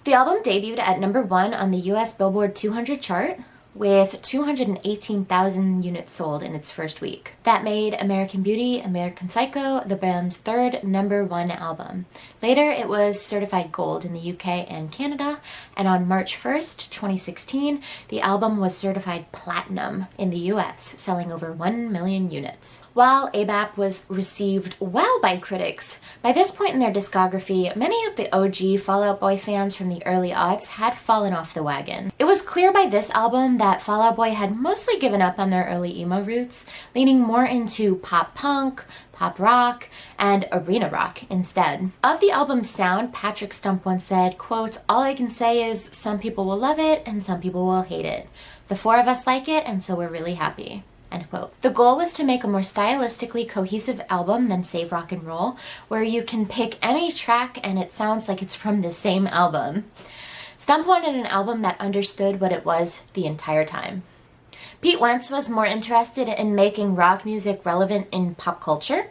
The album debuted at number 1 on the US Billboard 200 chart, with 218,000 units sold in its first week. That made American Beauty, American Psycho the band's 3rd number 1 album. Later, it was certified gold in the UK and Canada, and on March 1st, 2016, the album was certified platinum in the US, selling over 1 million units. While ABAP was received well by critics, by this point in their discography, many of the OG Fall Out Boy fans from the early aughts had fallen off the wagon. It was clear by this album that Fall Out Boy had mostly given up on their early emo roots, leaning more into pop punk, pop rock, and arena rock instead. Of the album's sound, Patrick Stump once said, quote, "All I can say is some people will love it and some people will hate it. The 4 of us like it, and so we're really happy." End quote. The goal was to make a more stylistically cohesive album than Save Rock and Roll, where you can pick any track and it sounds like it's from the same album. Stump wanted an album that understood what it was the entire time. Pete Wentz was more interested in making rock music relevant in pop culture.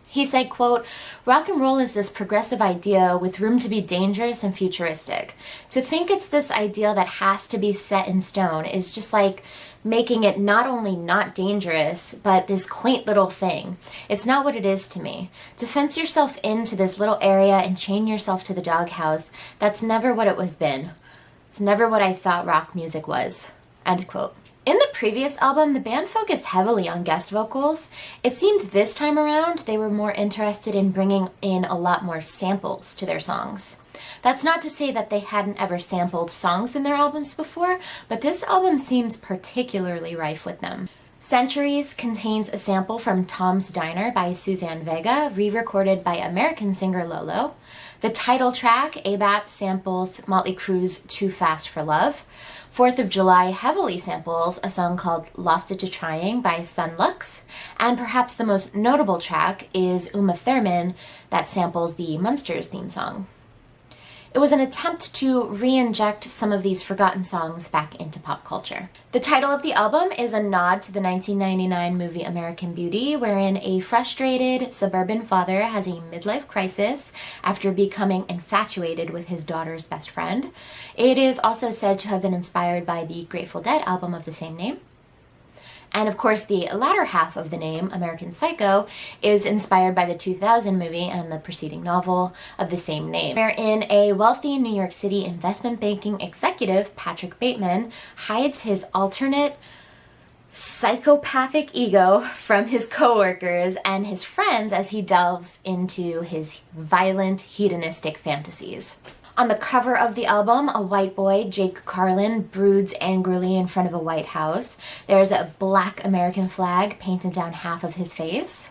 He said, quote, "Rock and roll is this progressive idea with room to be dangerous and futuristic. To think it's this ideal that has to be set in stone is just like making it not only not dangerous, but this quaint little thing. It's not what it is to me. To fence yourself into this little area and chain yourself to the doghouse, that's never what it was been. It's never what I thought rock music was." End quote. In the previous album, the band focused heavily on guest vocals. It seemed this time around they were more interested in bringing in a lot more samples to their songs. That's not to say that they hadn't ever sampled songs in their albums before, but this album seems particularly rife with them. Centuries contains a sample from Tom's Diner by Suzanne Vega, re-recorded by American singer Lolo. The title track, ABAP, samples Motley Crue's Too Fast for Love. 4th of July heavily samples a song called Lost It to Trying by Sun Lux, and perhaps the most notable track is Uma Thurman that samples the Munsters theme song. It was an attempt to re-inject some of these forgotten songs back into pop culture. The title of the album is a nod to the 1999 movie American Beauty, wherein a frustrated suburban father has a midlife crisis after becoming infatuated with his daughter's best friend. It is also said to have been inspired by the Grateful Dead album of the same name. And of course, the latter half of the name, American Psycho, is inspired by the 2000 movie and the preceding novel of the same name, wherein a wealthy New York City investment banking executive, Patrick Bateman, hides his alternate psychopathic ego from his coworkers and his friends as he delves into his violent, hedonistic fantasies. On the cover of the album, a white boy, Jake Carlin, broods angrily in front of a White House. There's a black American flag painted down half of his face.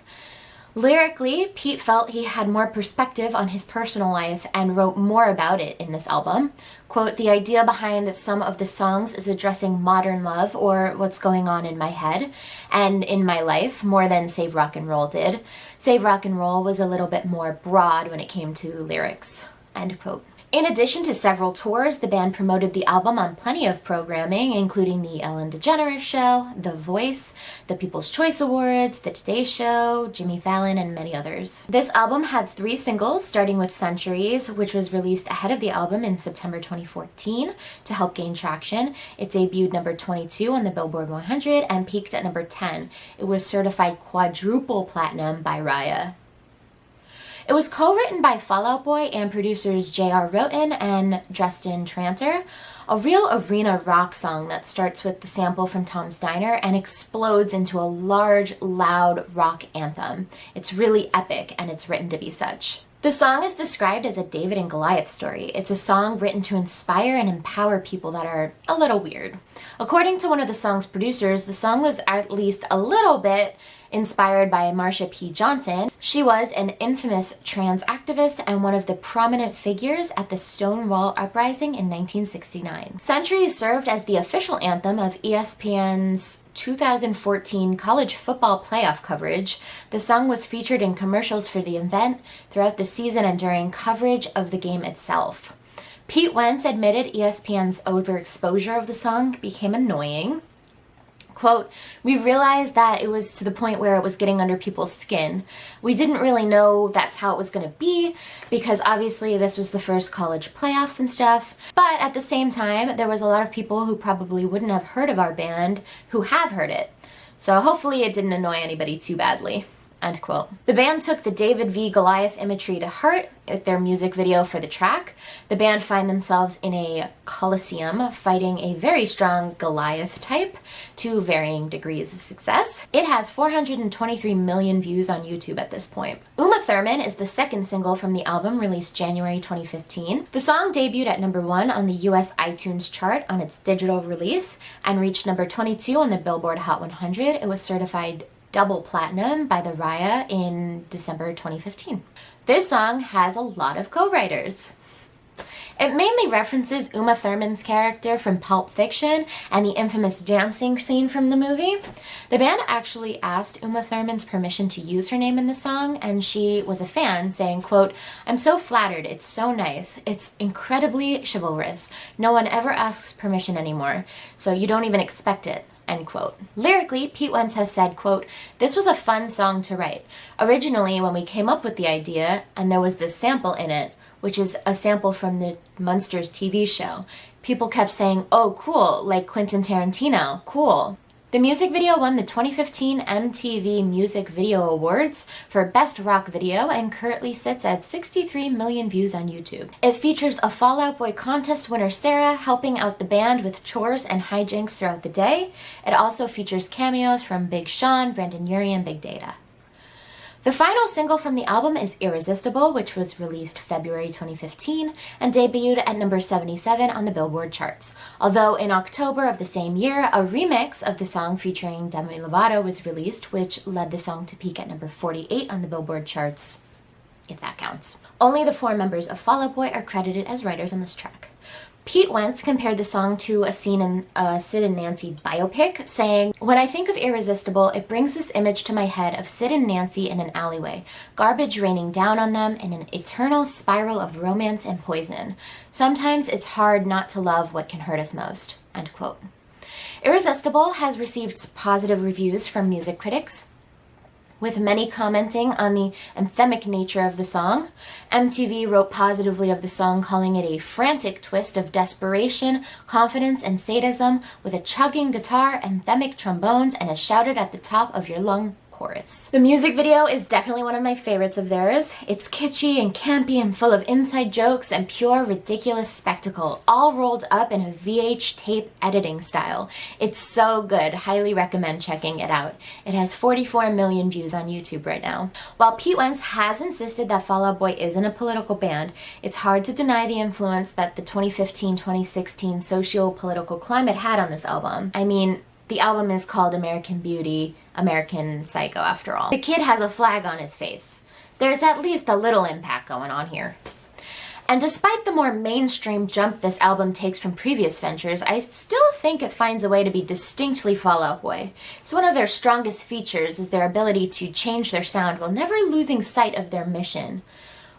Lyrically, Pete felt he had more perspective on his personal life and wrote more about it in this album. Quote, "The idea behind some of the songs is addressing modern love or what's going on in my head and in my life more than Save Rock and Roll did. Save Rock and Roll was a little bit more broad when it came to lyrics." End quote. In addition to several tours, the band promoted the album on plenty of programming, including The Ellen DeGeneres Show, The Voice, the People's Choice Awards, The Today Show, Jimmy Fallon, and many others. This album had 3 singles, starting with Centuries, which was released ahead of the album in September 2014 to help gain traction. It debuted number 22 on the Billboard 100 and peaked at number 10. It was certified quadruple platinum by Raya. It was co-written by Fall Out Boy and producers J.R. Roten and Dresden Tranter, a real arena rock song that starts with the sample from Tom's Diner and explodes into a large, loud rock anthem. It's really epic, and it's written to be such. The song is described as a David and Goliath story. It's a song written to inspire and empower people that are a little weird. According to one of the song's producers, the song was at least a little bit inspired by Marsha P. Johnson. She was an infamous trans activist and one of the prominent figures at the Stonewall Uprising in 1969. Centuries served as the official anthem of ESPN's 2014 college football playoff coverage. The song was featured in commercials for the event throughout the season and during coverage of the game itself. Pete Wentz admitted ESPN's overexposure of the song became annoying. Quote, "We realized that it was to the point where it was getting under people's skin. We didn't really know that's how it was going to be because obviously this was the first college playoffs and stuff. But at the same time, there was a lot of people who probably wouldn't have heard of our band who have heard it. So hopefully it didn't annoy anybody too badly." End quote. The band took the David v. Goliath imagery to heart with their music video for the track. The band find themselves in a coliseum fighting a very strong Goliath type to varying degrees of success. It has 423 million views on YouTube at this point. Uma Thurman is the second single from the album, released January 2015. The song debuted at number 1 on the US iTunes chart on its digital release and reached number 22 on the Billboard Hot 100. It was certified double platinum by the Raya in December 2015. This song has a lot of co-writers. It mainly references Uma Thurman's character from Pulp Fiction and the infamous dancing scene from the movie. The band actually asked Uma Thurman's permission to use her name in the song, and she was a fan, saying, quote, "I'm so flattered, it's so nice, it's incredibly chivalrous. No one ever asks permission anymore, so you don't even expect it." End quote. Lyrically, Pete Wentz has said, quote, "This was a fun song to write. Originally, when we came up with the idea, and there was this sample in it, which is a sample from the Munsters TV show, people kept saying, 'Oh, cool, like Quentin Tarantino, cool.'" The music video won the 2015 MTV Music Video Awards for Best Rock Video and currently sits at 63 million views on YouTube. It features a Fall Out Boy contest winner Sarah helping out the band with chores and hijinks throughout the day. It also features cameos from Big Sean, Brandon Urie, and Big Data. The final single from the album is Irresistible, which was released February 2015 and debuted at number 77 on the Billboard charts. Although in October of the same year, a remix of the song featuring Demi Lovato was released, which led the song to peak at number 48 on the Billboard charts, if that counts. Only the 4 members of Fall Out Boy are credited as writers on this track. Pete Wentz compared the song to a scene in a Sid and Nancy biopic, saying, "When I think of Irresistible, it brings this image to my head of Sid and Nancy in an alleyway, garbage raining down on them in an eternal spiral of romance and poison. Sometimes it's hard not to love what can hurt us most." End quote. Irresistible has received positive reviews from music critics, with many commenting on the anthemic nature of the song. MTV wrote positively of the song, calling it a frantic twist of desperation, confidence, and sadism, with a chugging guitar, anthemic trombones, and a shouted at the top of your lung chorus. The music video is definitely one of my favorites of theirs. It's kitschy and campy and full of inside jokes and pure ridiculous spectacle, all rolled up in a VH tape editing style. It's so good. Highly recommend checking it out. It has 44 million views on YouTube right now. While Pete Wentz has insisted that Fall Out Boy isn't a political band, it's hard to deny the influence that the 2015-2016 socio-political climate had on this album. I mean, the album is called American Beauty, American Psycho after all. The kid has a flag on his face. There's at least a little impact going on here. And despite the more mainstream jump this album takes from previous ventures, I still think it finds a way to be distinctly Fall Out Boy. It's one of their strongest features is their ability to change their sound while never losing sight of their mission,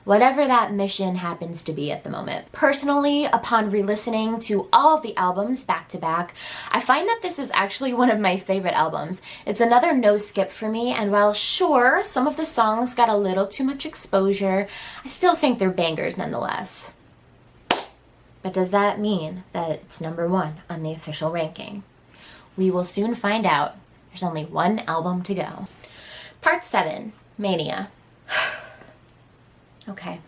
whatever that mission happens to be at the moment. Personally, upon re-listening to all of the albums back to back, I find that this is actually one of my favorite albums. It's another no skip for me, and while sure, some of the songs got a little too much exposure, I still think they're bangers nonetheless. But does that mean that it's number 1 on the official ranking? We will soon find out. There's only one album to go. Part 7, Mania. Okay,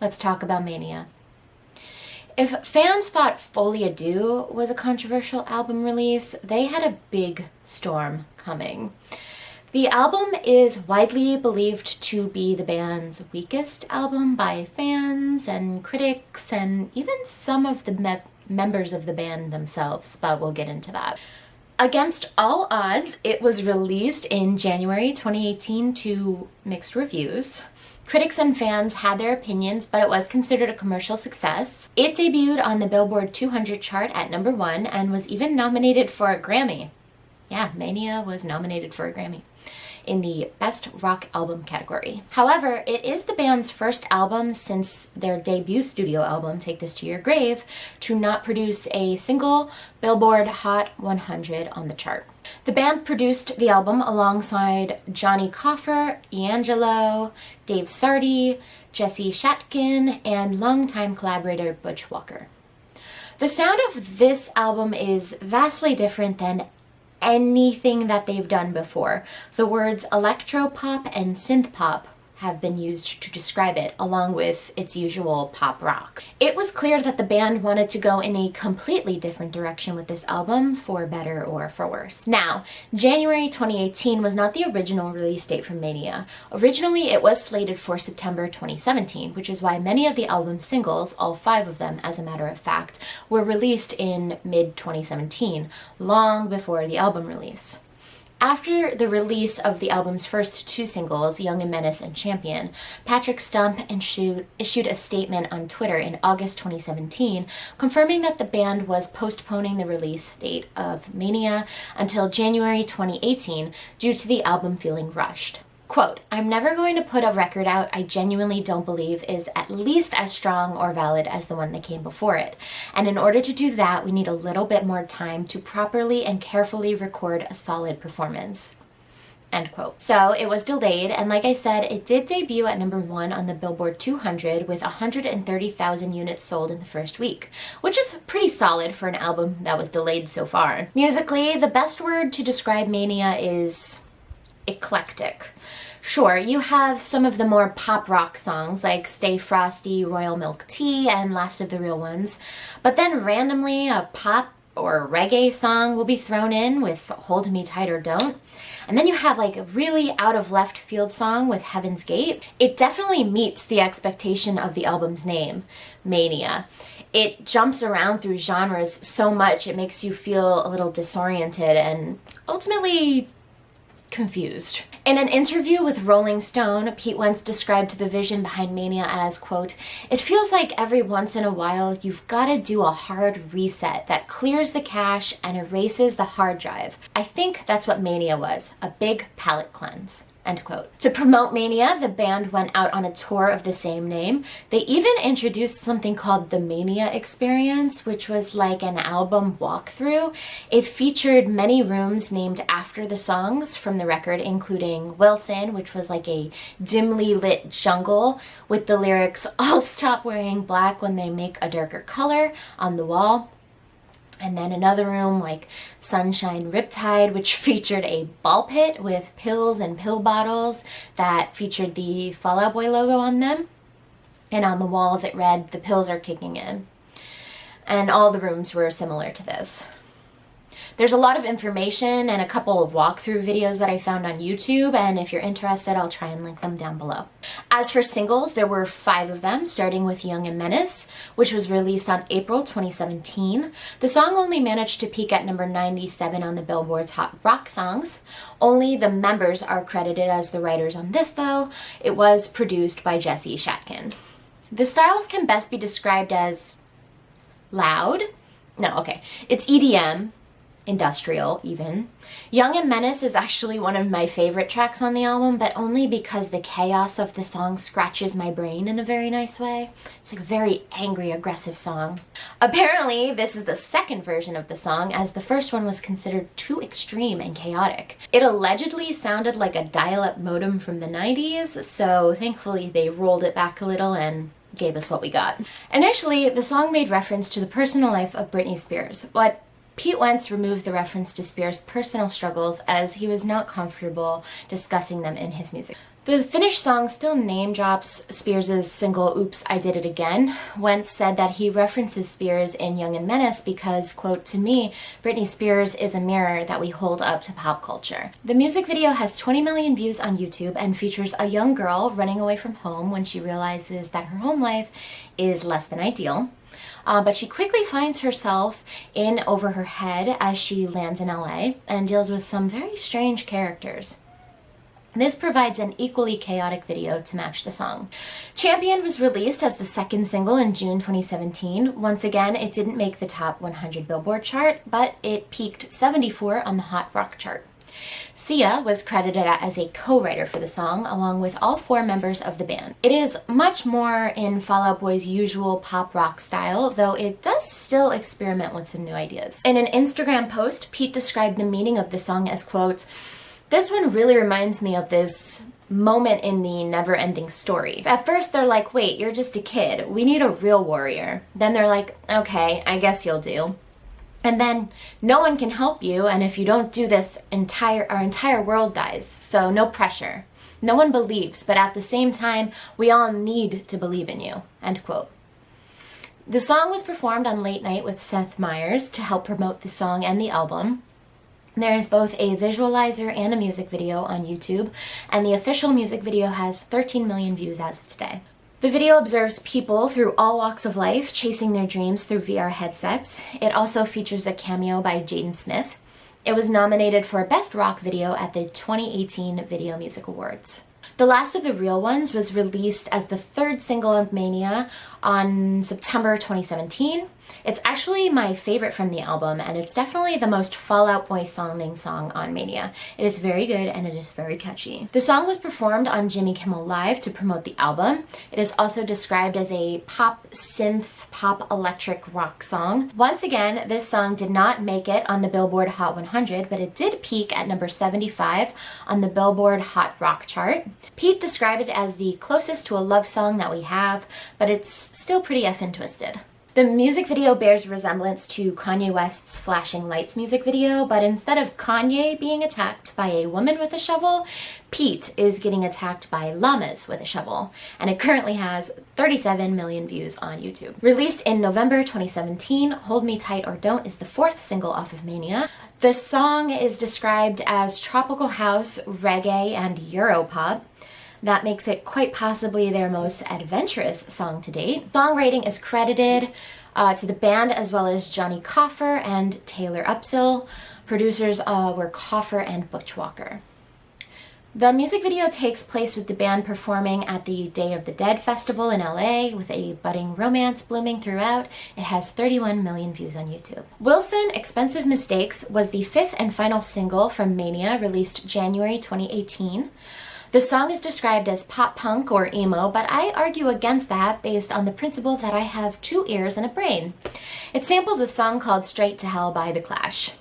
let's talk about Mania. If fans thought Folie Deux was a controversial album release, they had a big storm coming. The album is widely believed to be the band's weakest album by fans and critics and even some of the members of the band themselves, but we'll get into that. Against all odds, it was released in January 2018 to mixed reviews. Critics and fans had their opinions, but it was considered a commercial success. It debuted on the Billboard 200 chart at number 1 and was even nominated for a Grammy. Yeah, Mania was nominated for a Grammy in the Best Rock Album category. However, it is the band's first album since their debut studio album, Take This to Your Grave, to not produce a single Billboard Hot 100 on the chart. The band produced the album alongside Johnny Coffer, D'Angelo, Dave Sardy, Jesse Shatkin, and longtime collaborator Butch Walker. The sound of this album is vastly different than anything that they've done before. The words electropop and synthpop have been used to describe it, along with its usual pop rock. It was clear that the band wanted to go in a completely different direction with this album, for better or for worse. Now, January 2018 was not the original release date for Mania. Originally, it was slated for September 2017, which is why many of the album's singles, all 5 of them as a matter of fact, were released in mid-2017, long before the album release. After the release of the album's first two singles, Young and Menace and Champion, Patrick Stump issued a statement on Twitter in August 2017 confirming that the band was postponing the release date of Mania until January 2018 due to the album feeling rushed. Quote, "I'm never going to put a record out I genuinely don't believe is at least as strong or valid as the one that came before it. And in order to do that, we need a little bit more time to properly and carefully record a solid performance." End quote. So it was delayed, and like I said, it did debut at #1 on the Billboard 200 with 130,000 units sold in the first week, which is pretty solid for an album that was delayed so far. Musically, the best word to describe Mania is eclectic. Sure, you have some of the more pop rock songs like Stay Frosty, Royal Milk Tea, and Last of the Real Ones, but then randomly a pop or reggae song will be thrown in with Hold Me Tight or Don't. And then you have like a really out of left field song with Heaven's Gate. It definitely meets the expectation of the album's name, Mania. It jumps around through genres so much it makes you feel a little disoriented and ultimately confused. In an interview with Rolling Stone, Pete Wentz described the vision behind Mania as, quote, "It feels like every once in a while you've got to do a hard reset that clears the cache and erases the hard drive. I think that's what Mania was, a big palate cleanse." End quote. To promote Mania, the band went out on a tour of the same name. They even introduced something called the Mania Experience, which was like an album walkthrough. It featured many rooms named after the songs from the record, including Wilson, which was like a dimly lit jungle with the lyrics, "I'll stop wearing black when they make a darker color," on the wall. And then another room like Sunshine Riptide, which featured a ball pit with pills and pill bottles that featured the Fall Out Boy logo on them. And on the walls it read, "The pills are kicking in." And all the rooms were similar to this. There's a lot of information and a couple of walkthrough videos that I found on YouTube, and if you're interested, I'll try and link them down below. As for singles, there were 5 of them, starting with Young and Menace, which was released on April 2017. The song only managed to peak at number 97 on the Billboard's Hot Rock Songs. Only the members are credited as the writers on this, though. It was produced by Jesse Shatkin. The styles can best be described as loud. No, okay. It's EDM, industrial even. Young and Menace is actually one of my favorite tracks on the album, but only because the chaos of the song scratches my brain in a very nice way. It's like a very angry, aggressive song. Apparently, this is the second version of the song, as the first one was considered too extreme and chaotic. It allegedly sounded like a dial-up modem from the 90s, so thankfully they rolled it back a little and gave us what we got. Initially, the song made reference to the personal life of Britney Spears, but Pete Wentz removed the reference to Spears' personal struggles as he was not comfortable discussing them in his music. The finished song still name drops Spears' single Oops, I Did It Again. Wentz said that he references Spears in Young and Menace because, quote, "To me, Britney Spears is a mirror that we hold up to pop culture." The music video has 20 million views on YouTube and features a young girl running away from home when she realizes that her home life is less than ideal. But she quickly finds herself in over her head as she lands in LA and deals with some very strange characters. This provides an equally chaotic video to match the song. Champion was released as the second single in June 2017. Once again, it didn't make the top 100 Billboard chart, but it peaked 74 on the Hot Rock chart. Sia was credited as a co-writer for the song, along with all 4 members of the band. It is much more in Fall Out Boy's usual pop rock style, though it does still experiment with some new ideas. In an Instagram post, Pete described the meaning of the song as, quote, "This one really reminds me of this moment in the never-ending story. At first they're like, wait, you're just a kid. We need a real warrior. Then they're like, okay, I guess you'll do. And then no one can help you, and if you don't do this, our entire world dies, so no pressure. No one believes, but at the same time, we all need to believe in you." End quote. The song was performed on Late Night with Seth Meyers to help promote the song and the album. There is both a visualizer and a music video on YouTube, and the official music video has 13 million views as of today. The video observes people through all walks of life chasing their dreams through VR headsets. It also features a cameo by Jaden Smith. It was nominated for Best Rock Video at the 2018 Video Music Awards. The Last of the Real Ones was released as the third single of Mania on September 2017. It's actually my favorite from the album, and it's definitely the most Fall Out Boy sounding song on Mania. It is very good and it is very catchy. The song was performed on Jimmy Kimmel Live to promote the album. It is also described as a pop synth pop electric rock song. Once again, this song did not make it on the Billboard Hot 100, but it did peak at number 75 on the Billboard Hot Rock chart. Pete described it as the closest to a love song that we have, but it's still pretty effing twisted. The music video bears resemblance to Kanye West's Flashing Lights music video, but instead of Kanye being attacked by a woman with a shovel, Pete is getting attacked by llamas with a shovel, and it currently has 37 million views on YouTube. Released in November 2017, Hold Me Tight or Don't is the fourth single off of Mania. The song is described as tropical house, reggae, and Europop. That makes it quite possibly their most adventurous song to date. Song rating is credited to the band as well as Johnny Coffer and Taylor Upsill. Producers were Coffer and Butch Walker. The music video takes place with the band performing at the Day of the Dead festival in LA with a budding romance blooming throughout. It has 31 million views on YouTube. Wilson, Expensive Mistakes was the fifth and final single from Mania, released January 2018. The song is described as pop punk or emo, but I argue against that based on the principle that I have two ears and a brain. It samples a song called Straight to Hell by The Clash.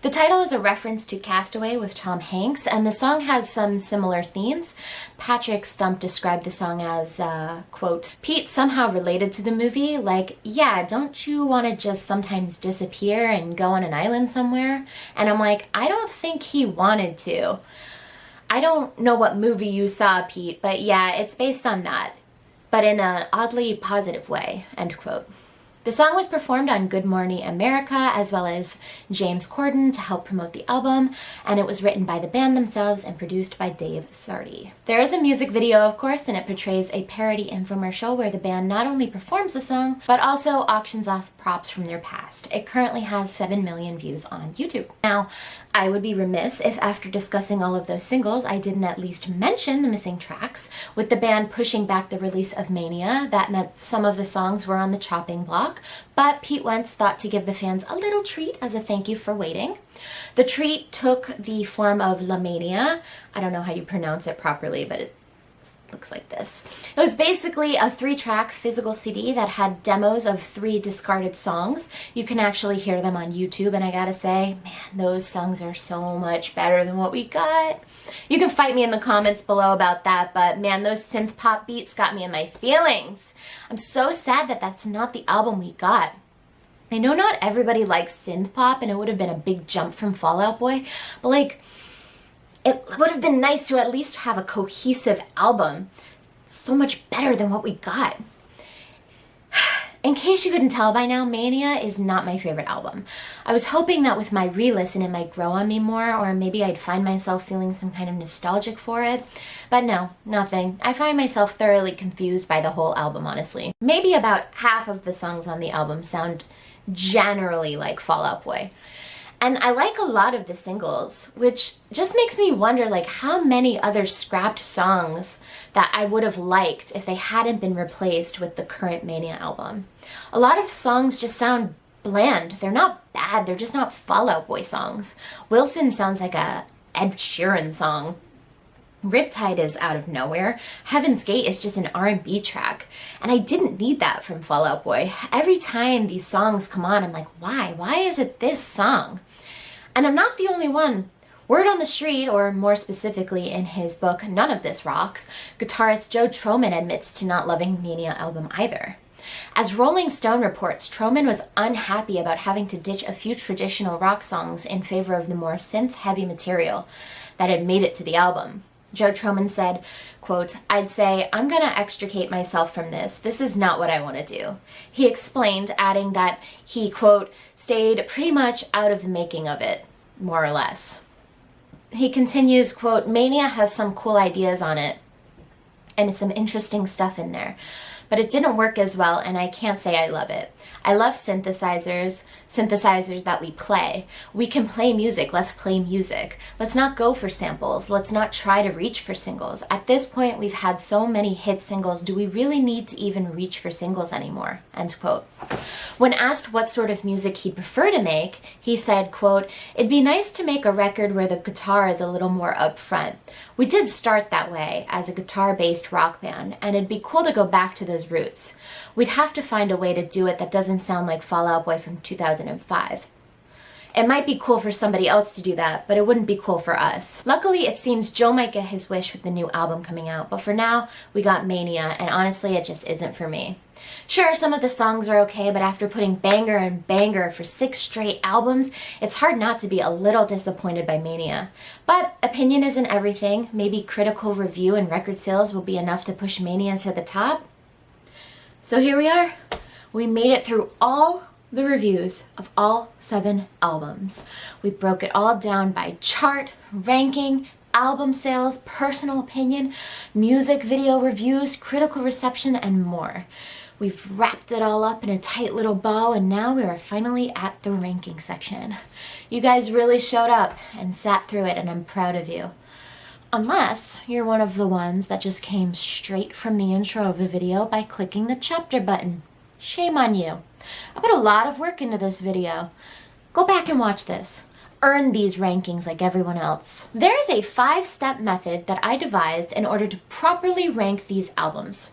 The title is a reference to Castaway with Tom Hanks, and the song has some similar themes. Patrick Stump described the song as, quote, Pete somehow related to the movie, like, yeah, don't you want to just sometimes disappear and go on an island somewhere? And I'm like, I don't think he wanted to. I don't know what movie you saw, Pete, but yeah, it's based on that, but in an oddly positive way, end quote. The song was performed on Good Morning America as well as James Corden to help promote the album, and it was written by the band themselves and produced by Dave Sardy. There is a music video, of course, and it portrays a parody infomercial where the band not only performs the song, but also auctions off props from their past. It currently has 7 million views on YouTube. Now, I would be remiss if after discussing all of those singles, I didn't at least mention the missing tracks. With the band pushing back the release of Mania, that meant some of the songs were on the chopping block, but Pete Wentz thought to give the fans a little treat as a thank you for waiting. The treat took the form of La Mania. I don't know how you pronounce it properly, but it looks like this. It was basically a 3-track physical CD that had demos of 3 discarded songs. You can actually hear them on YouTube, and I gotta say, man, those songs are so much better than what we got. You can fight me in the comments below about that, but man, those synth pop beats got me in my feelings. I'm so sad that that's not the album we got. I know not everybody likes synth pop, and it would have been a big jump from Fall Out Boy, but like, it would have been nice to at least have a cohesive album. It's so much better than what we got. In case you couldn't tell by now, Mania is not my favorite album. I was hoping that with my re-listen it might grow on me more, or maybe I'd find myself feeling some kind of nostalgic for it. But no, nothing. I find myself thoroughly confused by the whole album, honestly. Maybe about half of the songs on the album sound generally like Fall Out Boy. And I like a lot of the singles, which just makes me wonder like how many other scrapped songs that I would have liked if they hadn't been replaced with the current Mania album. A lot of songs just sound bland. They're not bad, they're just not Fall Out Boy songs. Wilson sounds like a Ed Sheeran song. Riptide is out of nowhere. Heaven's Gate is just an R&B track. And I didn't need that from Fall Out Boy. Every time these songs come on, I'm like, why? Why is it this song? And I'm not the only one. Word on the street, or more specifically in his book, None of This Rocks, guitarist Joe Troman admits to not loving Mania album either. As Rolling Stone reports, Troman was unhappy about having to ditch a few traditional rock songs in favor of the more synth-heavy material that had made it to the album. Joe Troman said, quote, I'd say, I'm gonna extricate myself from this. This is not what I want to do. He explained, adding that he, quote, stayed pretty much out of the making of it, more or less. He continues, quote, Mania has some cool ideas on it and some interesting stuff in there. but it didn't work as well, and I can't say I love it. I love synthesizers that we play. We can play music, let's play music. Let's not go for samples, let's not try to reach for singles. At this point, we've had so many hit singles, do we really need to even reach for singles anymore? End quote. When asked what sort of music he'd prefer to make, he said, quote, "It'd be nice to make a record where the guitar is a little more upfront. We did start that way as a guitar-based rock band, and it'd be cool to go back to those roots. We'd have to find a way to do it that doesn't sound like Fall Out Boy from 2005. It might be cool for somebody else to do that, but it wouldn't be cool for us." Luckily, it seems Joe might get his wish with the new album coming out, but for now, we got Mania, and honestly, it just isn't for me. Sure, some of the songs are okay, but after putting banger and banger for 6 straight albums, it's hard not to be a little disappointed by Mania. But opinion isn't everything. Maybe critical review and record sales will be enough to push Mania to the top. So here we are. We made it through all the reviews of all 7 albums. We broke it all down by chart, ranking, album sales, personal opinion, music video reviews, critical reception, and more. We've wrapped it all up in a tight little bow, and now we are finally at the ranking section. You guys really showed up and sat through it, and I'm proud of you. Unless you're one of the ones that just came straight from the intro of the video by clicking the chapter button. Shame on you. I put a lot of work into this video. Go back and watch this. Earn these rankings like everyone else. There is a 5-step method that I devised in order to properly rank these albums.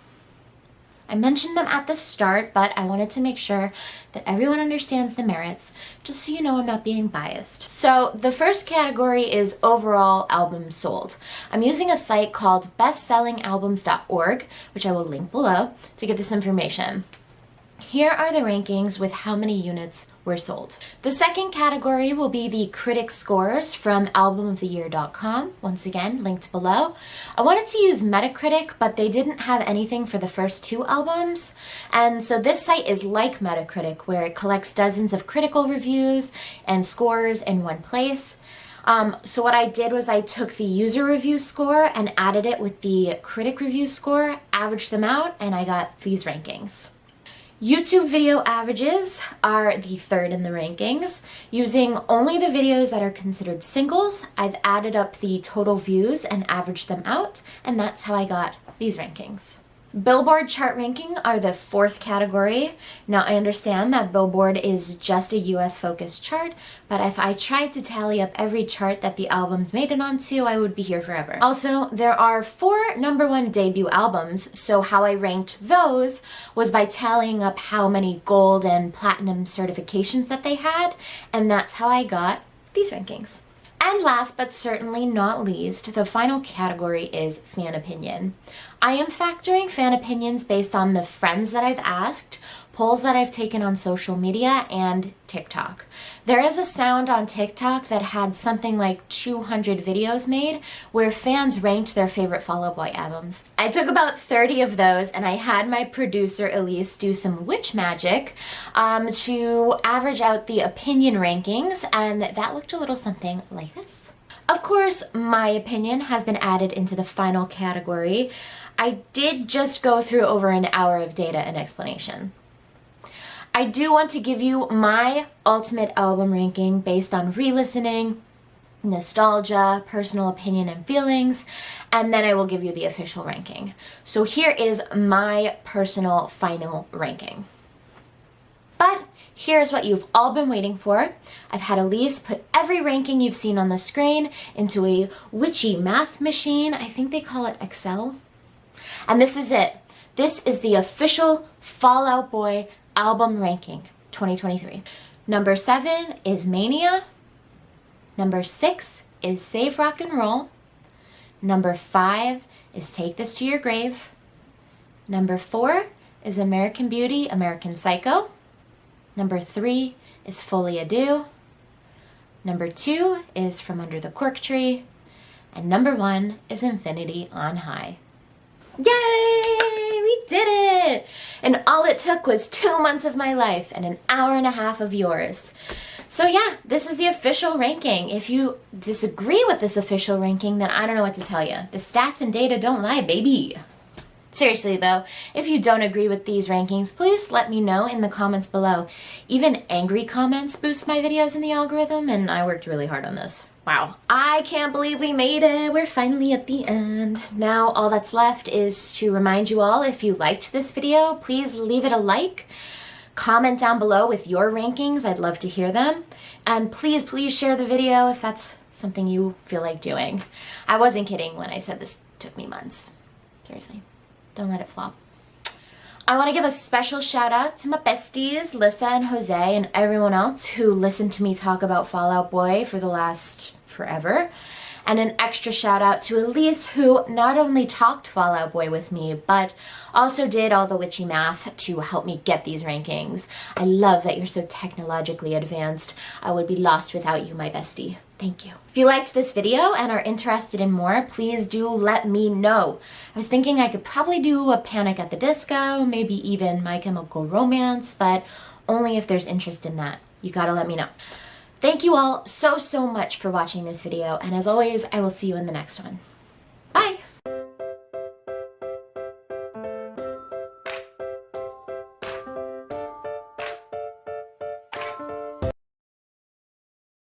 I mentioned them at the start, but I wanted to make sure that everyone understands the merits, just so you know I'm not being biased. So the first category is overall albums sold. I'm using a site called bestsellingalbums.org, which I will link below, to get this information. Here are the rankings with how many units were sold. The second category will be the critic scores from albumoftheyear.com, once again linked below. I wanted to use Metacritic, but they didn't have anything for the first 2 albums, and so this site is like Metacritic, where it collects dozens of critical reviews and scores in one place. So what I did was I took the user review score and added it with the critic review score, averaged them out, and I got these rankings. YouTube video averages are the third in the rankings. Using only the videos that are considered singles, I've added up the total views and averaged them out, and that's how I got these rankings. Billboard chart ranking are the 4th category. Now I understand that Billboard is just a US focused chart, but if I tried to tally up every chart that the albums made it onto, I would be here forever. Also, there are 4 #1 debut albums, so how I ranked those was by tallying up how many gold and platinum certifications that they had, and that's how I got these rankings. And last but certainly not least, the final category is fan opinion. I am factoring fan opinions based on the friends that I've asked, polls that I've taken on social media, and TikTok. There is a sound on TikTok that had something like 200 videos made where fans ranked their favorite Fall Out Boy albums. I took about 30 of those, and I had my producer Elise do some witch magic to average out the opinion rankings, and that looked a little something like this. Of course, my opinion has been added into the final category. I did just go through over an hour of data and explanation. I do want to give you my ultimate album ranking based on re-listening, nostalgia, personal opinion and feelings, and then I will give you the official ranking. So here is my personal final ranking. But here's what you've all been waiting for. I've had Elise put every ranking you've seen on the screen into a witchy math machine. I think they call it Excel. And this is it. This is the official Fall Out Boy album ranking 2023. Number 7 is Mania. Number 6 is Save Rock and Roll. Number 5 is Take This to Your Grave. Number 4 is American Beauty, American Psycho. Number 3 is Folie. Number 2 is From Under the Cork Tree. And number 1 is Infinity on High. Yay! We did it! And all it took was 2 months of my life and an hour and a half of yours. So yeah, this is the official ranking. If you disagree with this official ranking, then I don't know what to tell you. The stats and data don't lie, baby. Seriously though, if you don't agree with these rankings, please let me know in the comments below. Even angry comments boost my videos in the algorithm, and I worked really hard on this. Wow, I can't believe we made it. We're finally at the end. Now all that's left is to remind you all, if you liked this video, please leave it a like. Comment down below with your rankings. I'd love to hear them. And please share the video if that's something you feel like doing. I wasn't kidding when I said this took me months. Seriously, don't let it flop. I want to give a special shout out to my besties, Lissa and Jose, and everyone else who listened to me talk about Fall Out Boy for the last forever. And an extra shout out to Elise, who not only talked Fall Out Boy with me, but also did all the witchy math to help me get these rankings. I love that you're so technologically advanced. I would be lost without you, my bestie. Thank you. If you liked this video and are interested in more, please do let me know. I was thinking I could probably do a Panic at the Disco, maybe even My Chemical Romance, but only if there's interest in that. You gotta let me know. Thank you all so much for watching this video, and as always, I will see you in the next one.